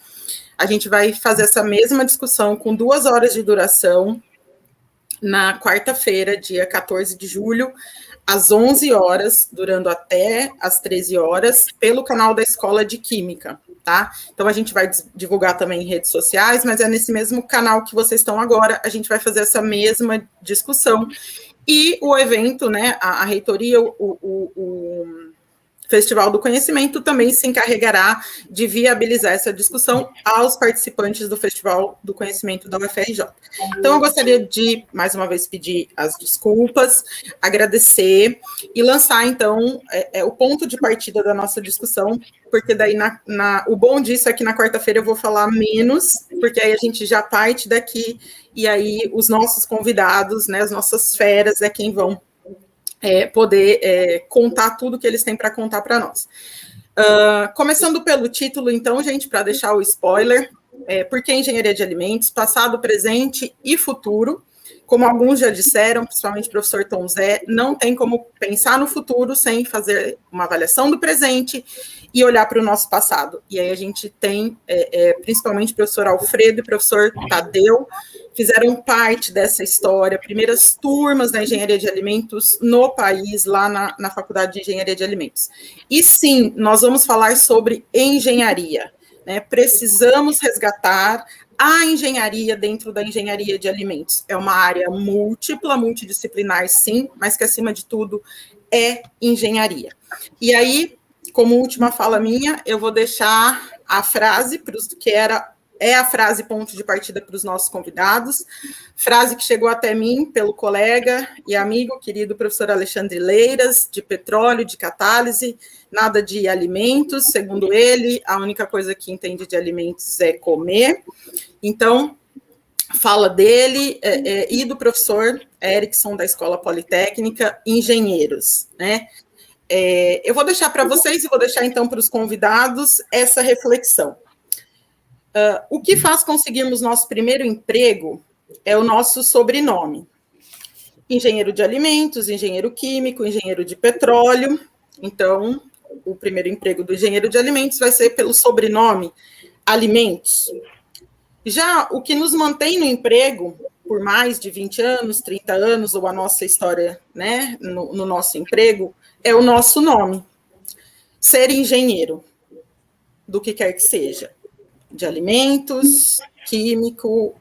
a gente vai fazer essa mesma discussão com 2 horas de duração, na quarta-feira, dia 14 de julho, às 11 horas, durando até às 13 horas, pelo canal da Escola de Química, tá? Então, a gente vai divulgar também em redes sociais, mas é nesse mesmo canal que vocês estão agora, a gente vai fazer essa mesma discussão. E o evento, né, a reitoria, o Festival do Conhecimento também se encarregará de viabilizar essa discussão aos participantes do Festival do Conhecimento da UFRJ. Então, eu gostaria de, mais uma vez, pedir as desculpas, agradecer e lançar, então, o ponto de partida da nossa discussão, porque daí, o bom disso é que na quarta-feira eu vou falar menos, porque aí a gente já parte daqui, e aí os nossos convidados, né, as nossas feras, quem vão poder contar tudo que eles têm para contar para nós. Começando pelo título, então, gente, para deixar o spoiler, por que engenharia de alimentos, passado, presente e futuro. Como alguns já disseram, principalmente o professor Tom Zé, não tem como pensar no futuro sem fazer uma avaliação do presente e olhar para o nosso passado. E aí a gente tem, principalmente o professor Alfredo e o professor Tadeu, fizeram parte dessa história, primeiras turmas da engenharia de alimentos no país, lá na Faculdade de Engenharia de Alimentos. E sim, nós vamos falar sobre engenharia, né? Precisamos resgatar a engenharia dentro da engenharia de alimentos. É uma área múltipla, multidisciplinar, sim, mas que, acima de tudo, é engenharia. E aí, como última fala minha, eu vou deixar a frase, que é a frase ponto de partida para os nossos convidados, frase que chegou até mim pelo colega e amigo, querido professor Alexandre Leiras, de petróleo, de catálise, nada de alimentos, segundo ele, a única coisa que entende de alimentos é comer. Então, fala dele e do professor Erickson, da Escola Politécnica, engenheiros, né? Eu vou deixar para vocês e vou deixar, então, para os convidados essa reflexão. O que faz conseguirmos nosso primeiro emprego é o nosso sobrenome. Engenheiro de alimentos, engenheiro químico, engenheiro de petróleo. Então, o primeiro emprego do engenheiro de alimentos vai ser pelo sobrenome Alimentos. Já o que nos mantém no emprego por mais de 20 anos, 30 anos, ou a nossa história, né, no nosso emprego, é o nosso nome. Ser engenheiro, do que quer que seja, de alimentos, químico,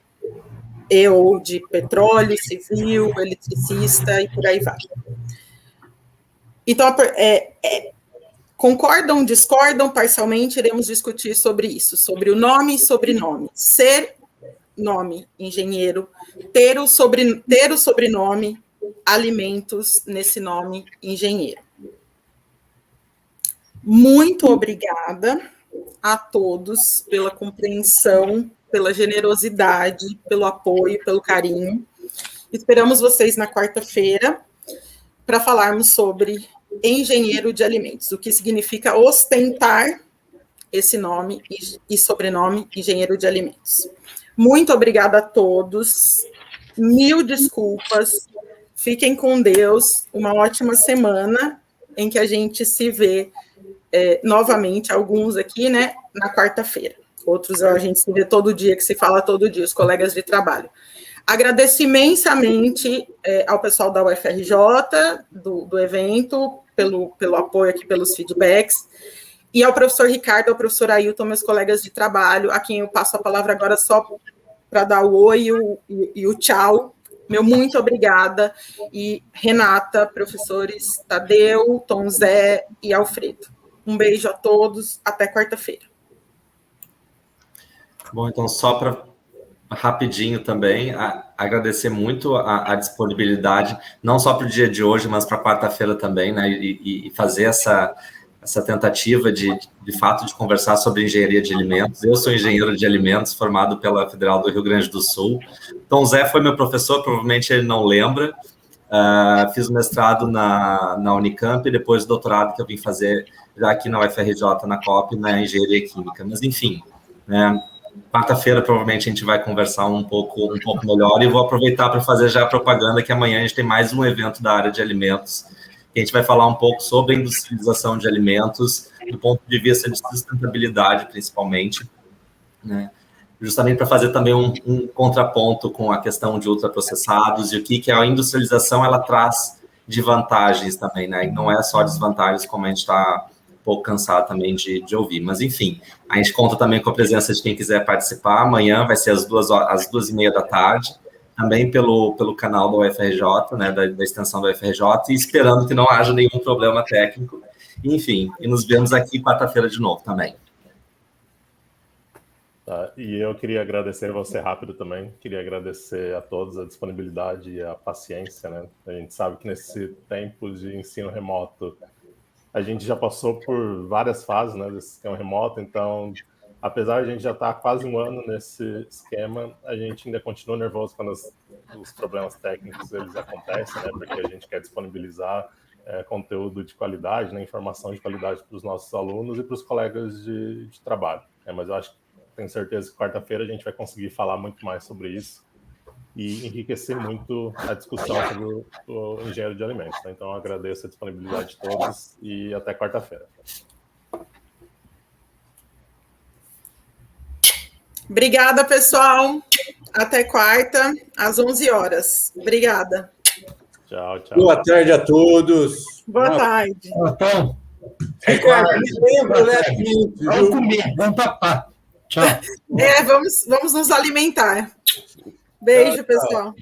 ou de petróleo, civil, eletricista, e por aí vai. Então, concordam, discordam, parcialmente, iremos discutir sobre isso, sobre o nome e sobrenome. Ser nome engenheiro, ter o sobrenome alimentos nesse nome engenheiro. Muito obrigada a todos pela compreensão, pela generosidade, pelo apoio, pelo carinho. Esperamos vocês na quarta-feira para falarmos sobre engenheiro de alimentos, o que significa ostentar esse nome e sobrenome engenheiro de alimentos. Muito obrigada a todos, mil desculpas, fiquem com Deus, uma ótima semana em que a gente se vê novamente, alguns aqui, né, na quarta-feira. Outros a gente se vê todo dia, que se fala todo dia, os colegas de trabalho. Agradeço imensamente ao pessoal da UFRJ, do evento, pelo apoio aqui, pelos feedbacks, e ao professor Ricardo, ao professor Ailton, meus colegas de trabalho, a quem eu passo a palavra agora só para dar o oi e o tchau. Meu muito obrigada. E Renata, professores Tadeu, Tom Zé e Alfredo. Um beijo a todos, até quarta-feira. Bom, então, só para rapidinho também, agradecer muito a disponibilidade, não só para o dia de hoje, mas para quarta-feira também, né, e fazer essa tentativa de fato, de conversar sobre engenharia de alimentos. Eu sou engenheiro de alimentos, formado pela Federal do Rio Grande do Sul. Tom Zé foi meu professor, provavelmente ele não lembra. Fiz o mestrado na Unicamp e depois o doutorado que eu vim fazer já aqui na UFRJ, na COP, na engenharia química. Mas, enfim, né, quarta-feira, provavelmente, a gente vai conversar um pouco melhor e vou aproveitar para fazer já a propaganda que amanhã a gente tem mais um evento da área de alimentos. A gente vai falar um pouco sobre a industrialização de alimentos, do ponto de vista de sustentabilidade, principalmente, né? Justamente para fazer também um contraponto com a questão de ultraprocessados e o que a industrialização ela traz de vantagens também, né? E não é só desvantagens, como a gente está um pouco cansado também de ouvir. Mas, enfim, a gente conta também com a presença de quem quiser participar. Amanhã vai ser às 2h30 da tarde, também pelo canal da UFRJ, né, da extensão da UFRJ, e esperando que não haja nenhum problema técnico. Enfim, e nos vemos aqui quarta-feira de novo também. Tá, e eu queria agradecer, vou ser rápido também, queria agradecer a todos a disponibilidade e a paciência, né? A gente sabe que nesse tempo de ensino remoto, a gente já passou por várias fases, né, desse esquema remoto, então, apesar de a gente já estar quase um ano nesse esquema, a gente ainda continua nervoso quando as os problemas técnicos eles acontecem, né? Porque a gente quer disponibilizar conteúdo de qualidade, né? Informação de qualidade para os nossos alunos e para os colegas de trabalho. Mas eu tenho certeza que quarta-feira a gente vai conseguir falar muito mais sobre isso e enriquecer muito a discussão sobre o engenheiro de alimentos. Né? Então, eu agradeço a disponibilidade de todos e até quarta-feira. Obrigada, pessoal. Até quarta, às 11 horas. Obrigada. Tchau, tchau. Boa tarde a todos. Boa tarde. Então, Ricardo, me lembra, né? vamos comer, vamos papar. Tchau. Vamos nos alimentar. Beijo, Tchau, tchau. pessoal.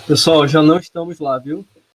Pessoal, já não estamos lá, viu?